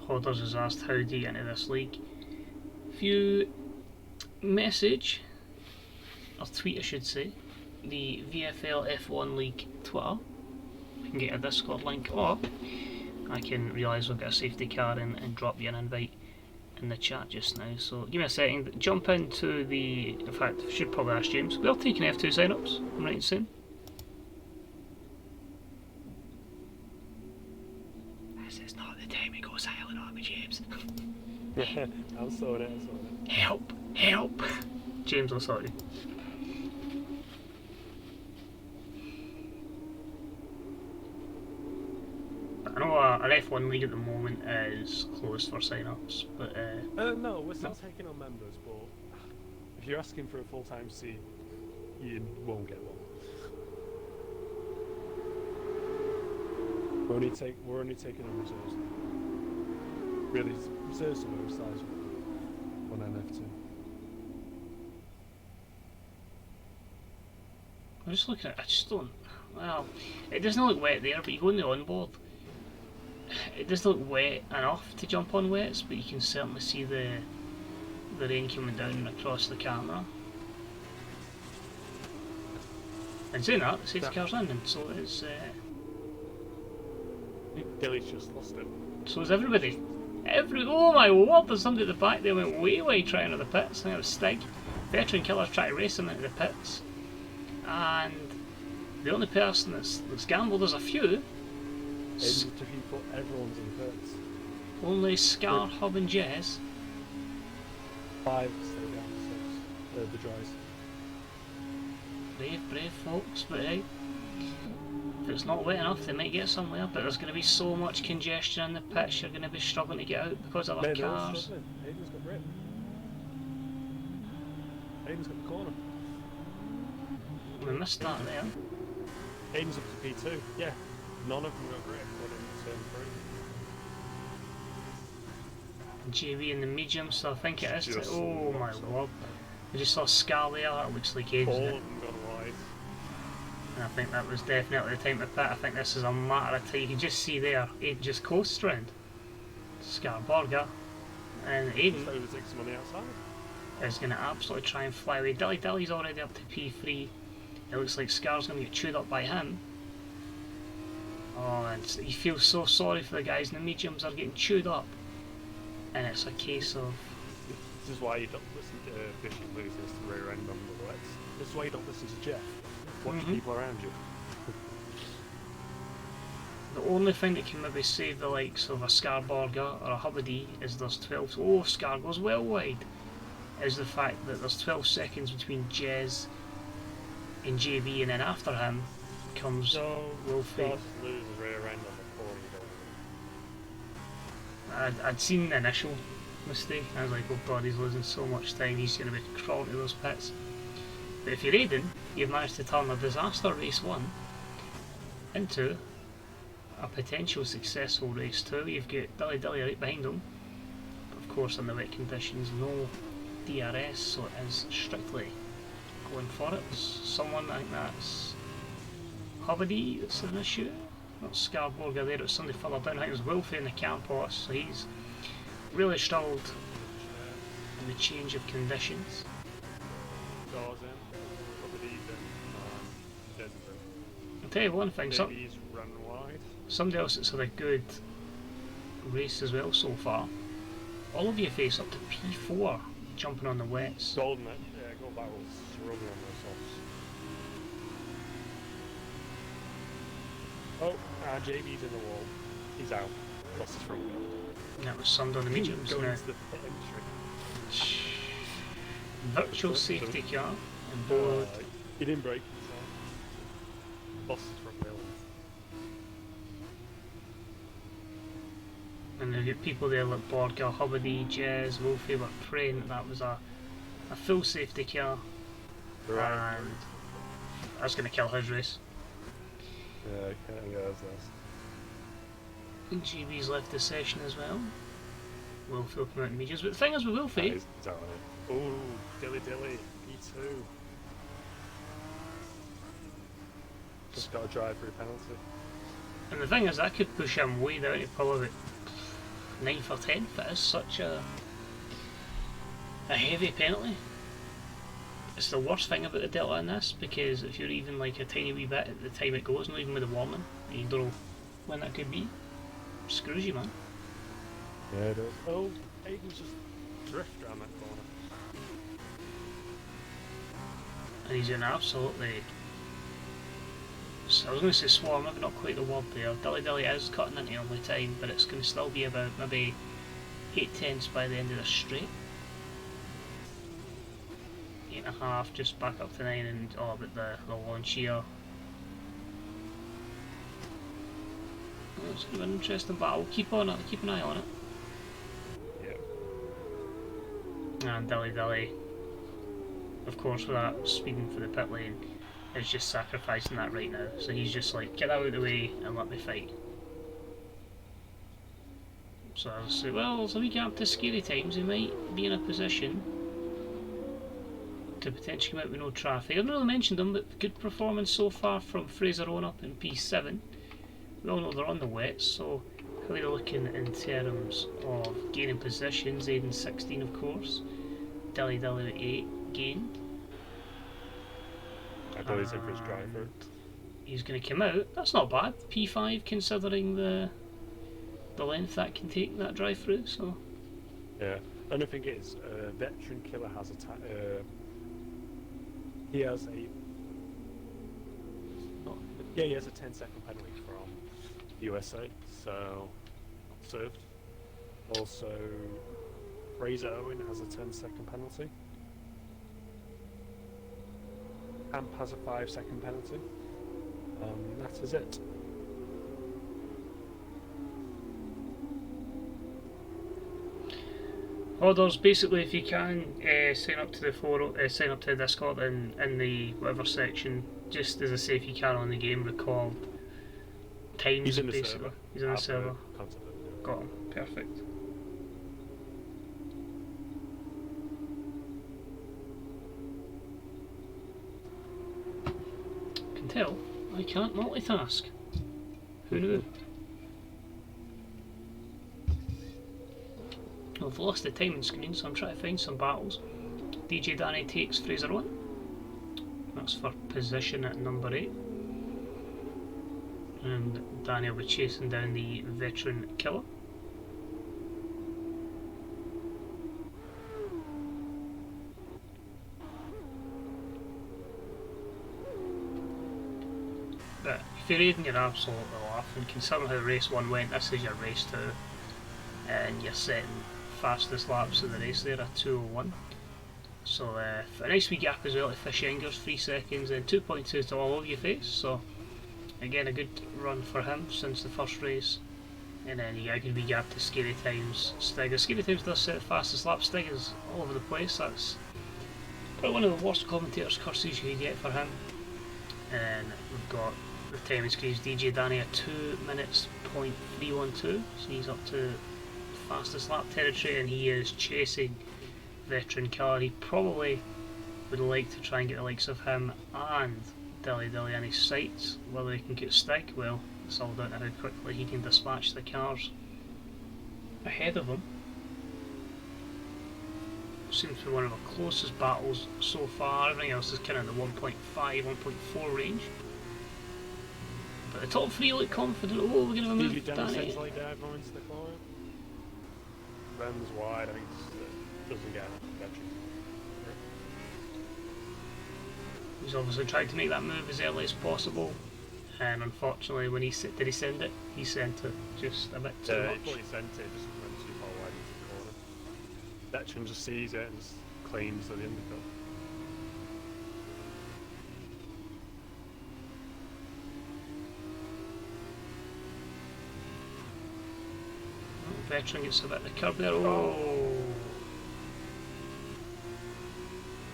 Speaker 1: Hodders has asked how do you get into this league. If you message, or tweet I should say, the VFL F1 League Twitter, you can get a Discord link, or I can realise we've got a safety car and drop you an invite in the chat just now. So give me a second, jump into the, in fact I should probably ask James, we are taking F2 sign-ups, I'm right in saying? This is not the time we go silent on me, James.
Speaker 2: I'm sorry, I'm sorry.
Speaker 1: Help! Help! James, I'm sorry. I know an F1 league at the moment is closed for sign-ups, but
Speaker 2: no, we're still taking on members, but if you're asking for a full-time seat, you won't get one. We're only taking on reserves. Really, reserves are very sizable on NF2.
Speaker 1: I'm just looking at it, I just don't, well, it doesn't look wet there, but you go in the onboard, it doesn't look wet enough to jump on wets, but you can certainly see the rain coming down across the camera. And saying that, the safety car's in, and so is
Speaker 2: Dilly's just lost it.
Speaker 1: so is everybody. Oh my word, there's somebody at the back there went way trying to the pits. I think it was Stig. Veteran Killer's trying to race him into the pits. And the only person that's gambled, there's a few.
Speaker 2: Everyone's in the pits.
Speaker 1: Only Scar, Hub and Jez.
Speaker 2: 5 stay down, 6. The dries.
Speaker 1: Brave folks, but hey, if it's not wet enough they might get somewhere, but there's going to be so much congestion in the pits you're going to be struggling to get out because of other cars.
Speaker 2: Aiden's got grip. Aiden's got the corner.
Speaker 1: We missed that there.
Speaker 2: Aiden's up to P2, yeah. None of them got grip when in turn 3.
Speaker 1: JB in the medium, so I think it is.
Speaker 2: Just
Speaker 1: Oh my lord. We just saw Scar there, that looks like Aiden's.
Speaker 2: All of them gone wide.
Speaker 1: And I think that was definitely the time to pit. I think this is a matter of time. You can just see there, Aiden just coasts round. Scar Burger. And Aiden
Speaker 2: So he takes some money outside.
Speaker 1: is going to absolutely try and fly away. Dilly's already up to P3. It looks like Scar's going to get chewed up by him. Oh, and you feel so sorry for the guys in the mediums are getting chewed up. And it's a case of...
Speaker 2: This is why you don't listen to Fish and Losers to rear end on the wets. This is why you don't listen to Jeff. Watch people around you.
Speaker 1: The only thing that can maybe save the likes of a Scarburger or a Hubbard is there's 12... Oh, Scar goes well wide. Is the fact that there's 12 seconds between Jez, in JB, and then after him comes
Speaker 2: So,
Speaker 1: Wolfie.
Speaker 2: Starts to lose the rear end on the corner.
Speaker 1: I'd seen the initial mistake, and I was like, oh god, he's losing so much time, he's going to be crawling to those pits. But if you're Aiden, you've managed to turn a disaster race 1 into a potential successful race 2. You've got Dilly Dilly right behind him. Of course, in the wet conditions, no DRS, so it is strictly going for it. Someone, I think that's Hubbardie that's an issue. Not Scarborga there, it was somebody further down. I think it was Wolfie in the Campos, so he's really struggled in the change of conditions.
Speaker 2: Doors in, Hubbardie's in, Denver.
Speaker 1: I'll tell you one thing,
Speaker 2: He's run wide.
Speaker 1: somebody else that's had a good race as well so far. All of you face up to P4 jumping on the wets.
Speaker 2: Golden, yeah, Gold Battle's struggling on those softs. Oh, JB's in the wall. He's out. Lost his front wheel.
Speaker 1: And that was summed on the mediums.
Speaker 2: Going
Speaker 1: Now,
Speaker 2: into the pit entry.
Speaker 1: virtual safety car and board.
Speaker 2: He didn't brake himself. Lost his front wheel.
Speaker 1: And they've got people there like Borga, Hubbardie, Jez, Wolfie were praying that was a full safety car.
Speaker 2: Right.
Speaker 1: And that's going to kill his race.
Speaker 2: Yeah, I can't guess this.
Speaker 1: And GB's left the session as well. Wolfie will come out in mediums. But the thing is with Wolfie,
Speaker 2: He's out on it. Ooh, Dilly Dilly, P2. Just got a drive-through penalty.
Speaker 1: and the thing is that could push him way down to probably 9th or 10th. It is such a heavy penalty. It's the worst thing about the Delta in this, because if you're even like a tiny wee bit at the time it goes, not even with the warning, and you don't know when that could be, it screws you, man.
Speaker 2: Yeah, it does. Oh, Aiden's just drift around that corner.
Speaker 1: And he's in absolutely, so I was going to say swarm, maybe not quite the word there. Dilly Dilly is cutting into only time, but it's going to still be about maybe 8/10 by the end of the straight. 8.5, just back up to 9, and but the launch here. It's going to be an interesting battle. Keep on it, keep an eye on it.
Speaker 2: Yeah.
Speaker 1: And Dilly Dilly, of course, with that speeding for the pit lane, is just sacrificing that right now. So he's just like, get out of the way and let me fight. So I say, well, as we get up to scary times, he might be in a position to potentially come out with no traffic. I haven't really mentioned them, but good performance so far from Fraser on up in P7. We all know they're on the wet, so how are they looking in terms of gaining positions? Aiden 16, of course. Dilly Dilly with 8 gained.
Speaker 2: I thought he's in for his driver.
Speaker 1: He's going to come out. That's not bad. P5 considering the length that can take that drive through. So
Speaker 2: Yeah. Only thing is, Veteran Killer has he has a he has a 10-second penalty from USA, so not served. Also, Fraser Owen has a 10-second penalty. Amp has a 5-second penalty. That is it.
Speaker 1: orders basically, if you can sign up to the forum, sign up to the Discord in the whatever section. Just as I say, if you can on the game, record times.
Speaker 2: He's in the
Speaker 1: basically.
Speaker 2: server.
Speaker 1: He's in the server.
Speaker 2: Concept.
Speaker 1: Got him. Perfect. Can tell I can't multitask. Who knew? I've lost the timing screen, so I'm trying to find some battles. DJ Danny takes Fraser on. That's for position at number 8. And Danny will be chasing down the Veteran Killer. But if you're reading, you're absolutely laughing. Considering how race 1 went, this is your race 2. And you're setting fastest laps of the race there at 2:01. So a nice wee gap as well to Fishenger's 3 seconds, and 2.2 to all over your face. So again, a good run for him since the first race. And then you get a good wee gap to Scary Times Stig. Scary Times does set the fastest lap. Stig is all over the place. That's probably one of the worst commentators' curses you could get for him. And we've got the timing screens DJ Danny at 2 minutes .312, so he's up to fastest lap territory, and he is chasing Veteran Killer. He probably would like to try and get the likes of him and Dilly Dilly in his sights. Whether he can get Stig, well, it's all down to how quickly he can dispatch the cars ahead of him. Seems to be one of the closest battles so far. Everything else is kind of in the 1.5, 1.4 range. But the top three look confident. Oh, we're going to remove Danny.
Speaker 2: Like that going into the corner. Runs wide. I think doesn't get it.
Speaker 1: He's obviously tried to make that move as early as possible, and unfortunately, when he did he send it? He sent it just a bit too much.
Speaker 2: He sent it, just went too far wide into the corner. Veteran just sees it and just claims to the undercut.
Speaker 1: Veteran gets a bit of the curb there. Oh!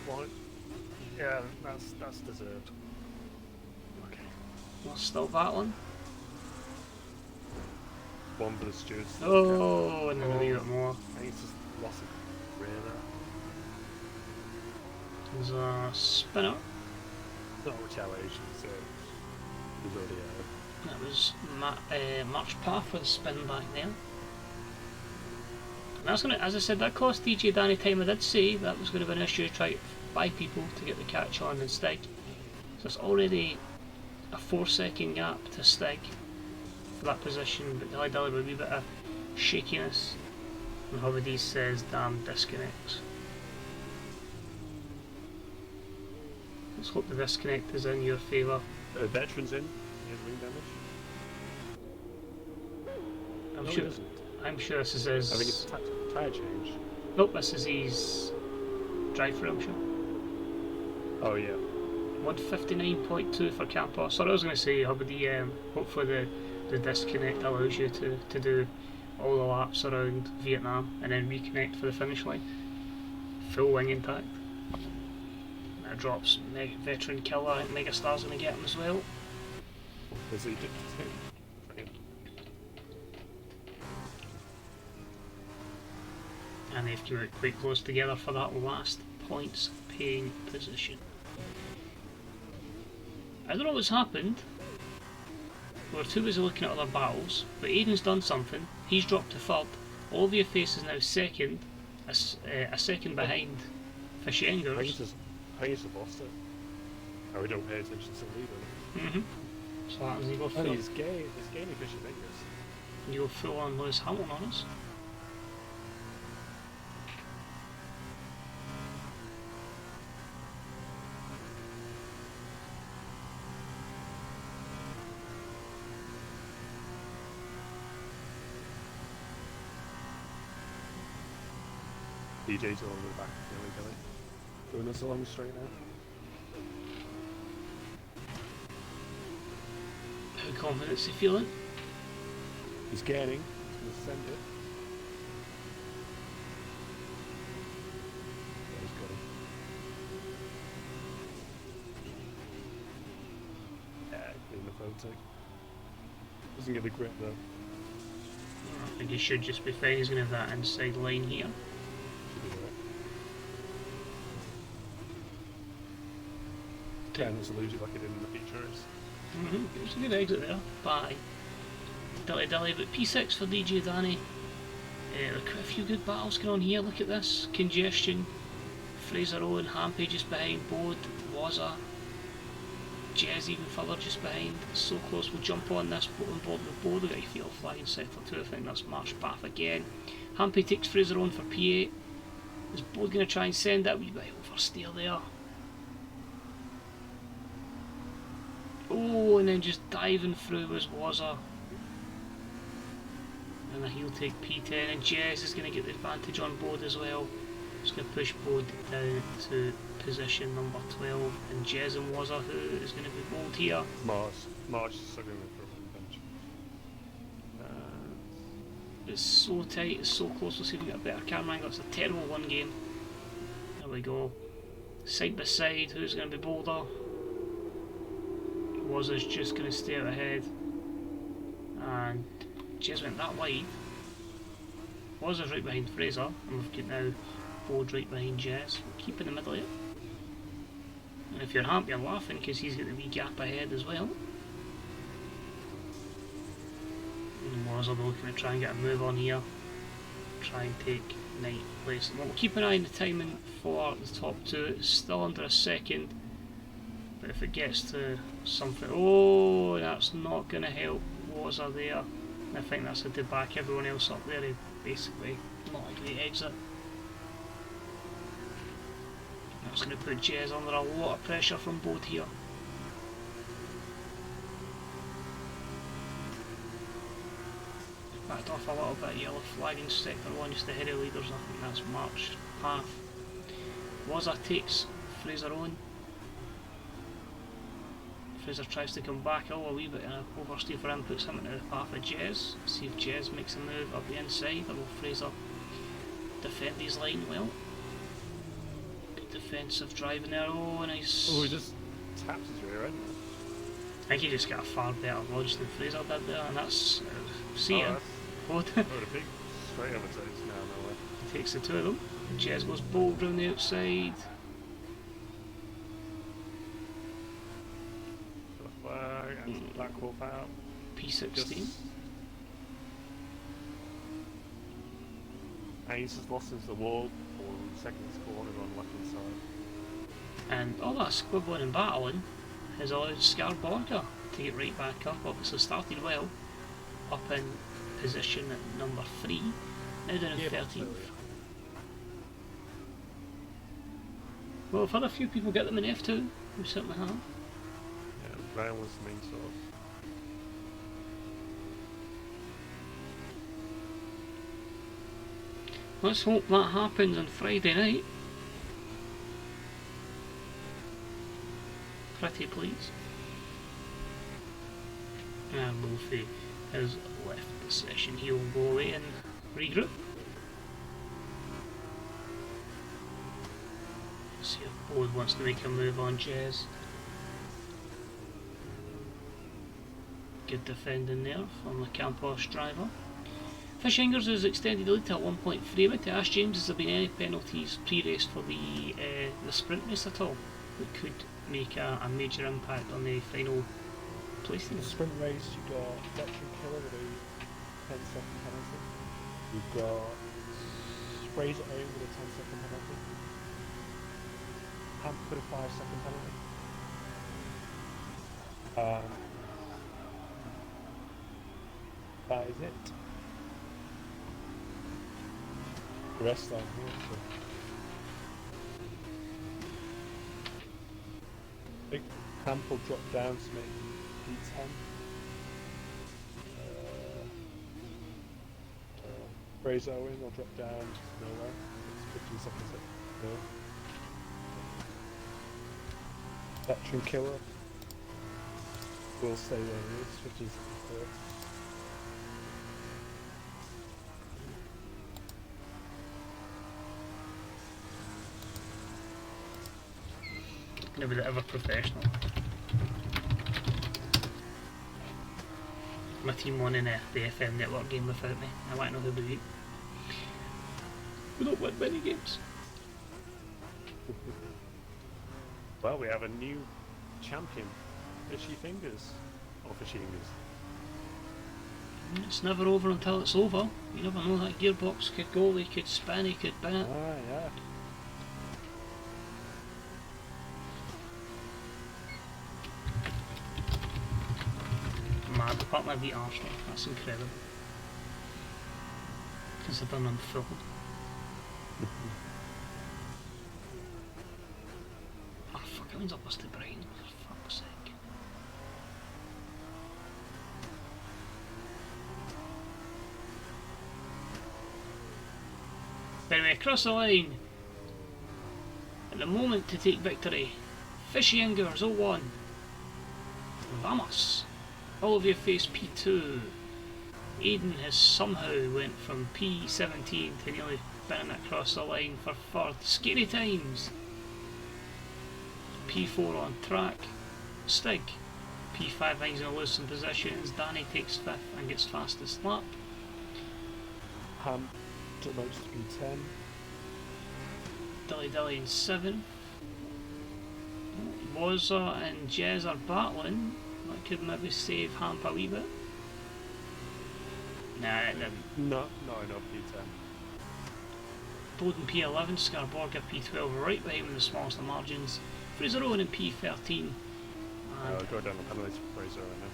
Speaker 2: What? Yeah, that's deserved. Okay.
Speaker 1: Well, still battling.
Speaker 2: One for the stewards.
Speaker 1: Oh, and then a wee bit more.
Speaker 2: I think it's just lost a rear there.
Speaker 1: There's a spinner.
Speaker 2: Not retaliation, so it was already out.
Speaker 1: That was March Path with a spin back there. And that's going to, as I said, that cost DJ Danny time. I did say that was going to be an issue to try to buy people to get the catch on and Stig. So it's already a 4-second gap to Stig for that position, but Dilly Dilly with a wee bit of shakiness. And Hobbies says, damn disconnects. Let's hope the disconnect is in your favour.
Speaker 2: Veteran's in. He has wing damage.
Speaker 1: I'm sure this is his.
Speaker 2: I think it's tyre change.
Speaker 1: Nope, this is his drive-through, I'm sure.
Speaker 2: Oh yeah.
Speaker 1: 159.2 for Campos. Sorry, I was going to say, hopefully the disconnect allows you to do all the laps around Vietnam and then reconnect for the finish line. Full wing intact. That drops Veteran Killer. I think Megastar's going to get him as well.
Speaker 2: Is he?
Speaker 1: And they've come out quite close together for that last points paying position. I don't know what's happened. We're too busy looking at other battles, but Aiden's done something. He's dropped to third. Olivia Face is now second, a second behind Fishengers.
Speaker 2: I think it's just lost it. Oh, we don't pay attention to the leader.
Speaker 1: So that was, you go full.
Speaker 2: He's gaining Fishengers.
Speaker 1: You go full on Lewis Hamilton on us.
Speaker 2: DJ's all over the back of the alley, doing us along straight now.
Speaker 1: How confident is he feeling?
Speaker 2: He's gaining, he's going to send it. Yeah, he's got him. Yeah, getting the photo. Doesn't get the grip though.
Speaker 1: I think he should just be fine. He's going to have that inside line here.
Speaker 2: Tends to lose it like it did in the features.
Speaker 1: It was a good exit there by Dilly Dilly, but P6 for DJ Danny. Quite a few good battles going on here. Look at this congestion. Fraser Owen, Hampy just behind, Bode, Wazza, Jez even further just behind. So close. We'll jump on this on board with Bode. We've got a field flag in sector 2. I think that's March Path again. Hampy takes Fraser Owen for P8. Is Bode going to try and send that? A wee bit oversteer there. Oh, and then just diving through was Wazza. And he'll take P10, and Jez is going to get the advantage on board as well. Just going to push Bode down to position number 12, and Jez and Wazza, who is going to be bowled here.
Speaker 2: March is struggling with the bench.
Speaker 1: It's so tight, it's so close. We'll see if we can get a better camera angle. It's a terrible one game. There we go. Side by side, who's going to be bolder? Wazza's just going to stay out ahead. And Jez went that wide. Wazza's right behind Fraser, and we've got now Bode right behind Jez. Keep in the middle here. And if you're happy, you're laughing because he's got the wee gap ahead as well. And Wazza will looking to try and get a move on here. Try and take ninth place. We'll keep an eye on the timing for the top two. It's still under a second. But if it gets to something... Oh, that's not going to help Wazza there. And I think that's had to back everyone else up there. Basically, not a great exit. That's going to put Jez under a lot of pressure from Bode here. Backed off a little bit, yellow flag in sector one, just ahead of leaders. I think that's March half. Wazza takes Fraser on. Fraser tries to come back, a wee bit oversteer for him, puts him into the path of Jez. See if Jez makes a move up the inside, or will Fraser defend his line well? Good defensive driving there, oh nice.
Speaker 2: Oh, he just taps his rear end.
Speaker 1: I think he just got a far better lodge than Fraser did there, and that's... see ya.
Speaker 2: What a big straight over takes now, nowhere.
Speaker 1: He takes the two of them, and Jez goes bold round the outside.
Speaker 2: Black Wolf out.
Speaker 1: P16.
Speaker 2: And he's just lost into the wall for second corner on the left hand side.
Speaker 1: And all that squibbling and battling has allowed Scarborga to get right back up. Obviously started well, up in position at number 3, now down in 13th. Well, I've had a few people get them in F2, we certainly have.
Speaker 2: Yeah, Ryan was the main source.
Speaker 1: Let's hope that happens on Friday night. Pretty please. And Wolfie has left the session. He will go away and regroup. See if Bode wants to make a move on Jez. Good defending there from the Campos driver. Fishingers has extended the lead to 1.3. But to ask James, has there been any penalties pre-race for the sprint race at all that could make a major impact on the final placing?
Speaker 2: The sprint race, you've got Veteran Killer with a 10-second penalty. You've got Fraser Owen with a 10-second penalty. Hamp with a 5-second penalty. That is it. The rest are here. So. I think Hamp will drop down to make P10. Fraser Owen will drop down to nowhere. It's 15 seconds at nil. Veteran Killer will stay where he is, 15 seconds there.
Speaker 1: Never ever professional. My team won in the FM network game without me. I want to know who we beat. We don't win many games.
Speaker 2: Well, we have a new champion. Fishy Fingers. Or Fishy Fingers.
Speaker 1: It's never over until it's over. You never know, that gearbox could go, he could spin, he could bat.
Speaker 2: Ah, yeah.
Speaker 1: Mad, apart from I beat Arsenal, that's incredible. Considering I'm full. Oh fuck, it ends up us to Brighton, for fuck's sake. Anyway, across the line, At the moment to take victory. Fishy Ingers 0-1. Vamos. Olivia face P2. Aiden has somehow went from P17 to nearly spinning across the line for third. Scary times. P4 on track. Stig. P5 hangs going to lose some positions. Danny takes 5th and gets fastest lap.
Speaker 2: Ham promotes to P10.
Speaker 1: Dilly Dilly in 7th. Wazza and Jez are battling. That could maybe save Hamp a wee bit. Nah, it didn't.
Speaker 2: No, not enough P10.
Speaker 1: Bowden P11, Scarborga P12 right behind with the smallest of margins. Fraser Owen in P13. And
Speaker 2: Go down the penalties for Fraser right now.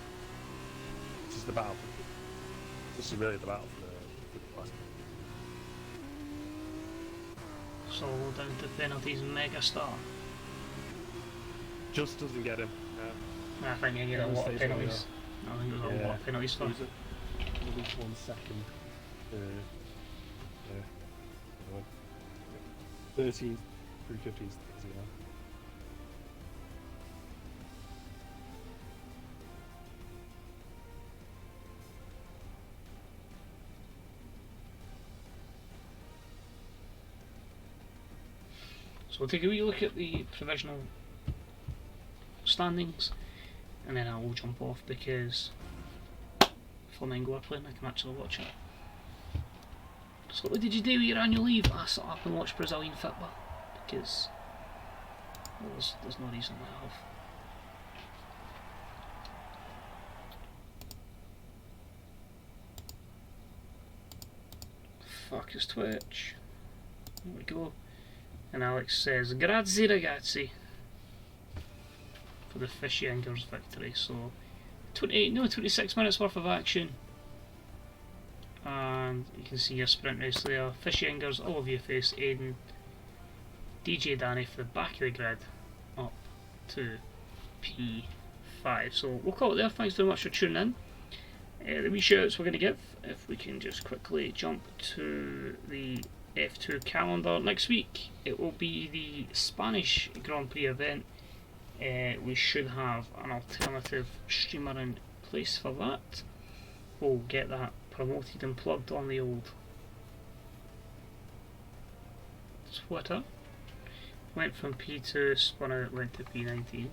Speaker 2: This is the battle. This is really the battle for the class.
Speaker 1: so down to penalties, Megastar.
Speaker 2: Just doesn't get him.
Speaker 1: I think you get a lot of penalties. I think there's a lot of penalties for.
Speaker 2: At least 1 second. 13 through 15 is now.
Speaker 1: So we'll take a wee look at the provisional standings and then I will jump off because Flamengo are playing, I can actually watch it. So what did you do with your annual leave? I sat up and watched Brazilian football because well, there's no reason why I have. Fuck is Twitch. There we go. And Alex says, Grazie ragazzi for the Fishy Ingers victory. So 26 minutes worth of action. And you can see your sprint race there. Fishy Ingers, all of you face Aiden, DJ Danny for the back of the grid up to P5. So we'll call it there. Thanks very much for tuning in. The wee shoutouts we're going to give, if we can just quickly jump to the F2 calendar. Next week it will be the Spanish Grand Prix event. We should have an alternative streamer in place for that. We'll get that promoted and plugged on the old Twitter. Went from P2, spun out, went to P19.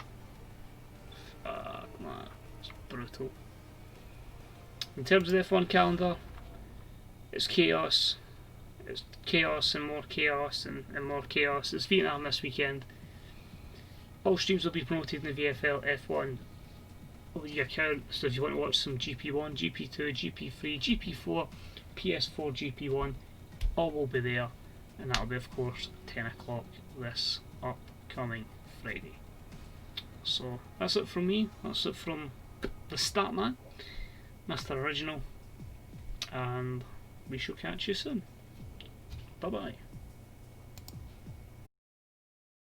Speaker 1: Fuck man, it's brutal. In terms of the F1 calendar, it's chaos. It's chaos and more chaos and more chaos. It's Vietnam this weekend. All streams will be promoted in the VFL F1 League account, so if you want to watch some GP1, GP2, GP3, GP4, PS4, GP1, all will be there, and that'll be of course 10 o'clock this upcoming Friday. So that's it from me, that's it from the Statman, Mr. Original, and we shall catch you soon. Bye bye.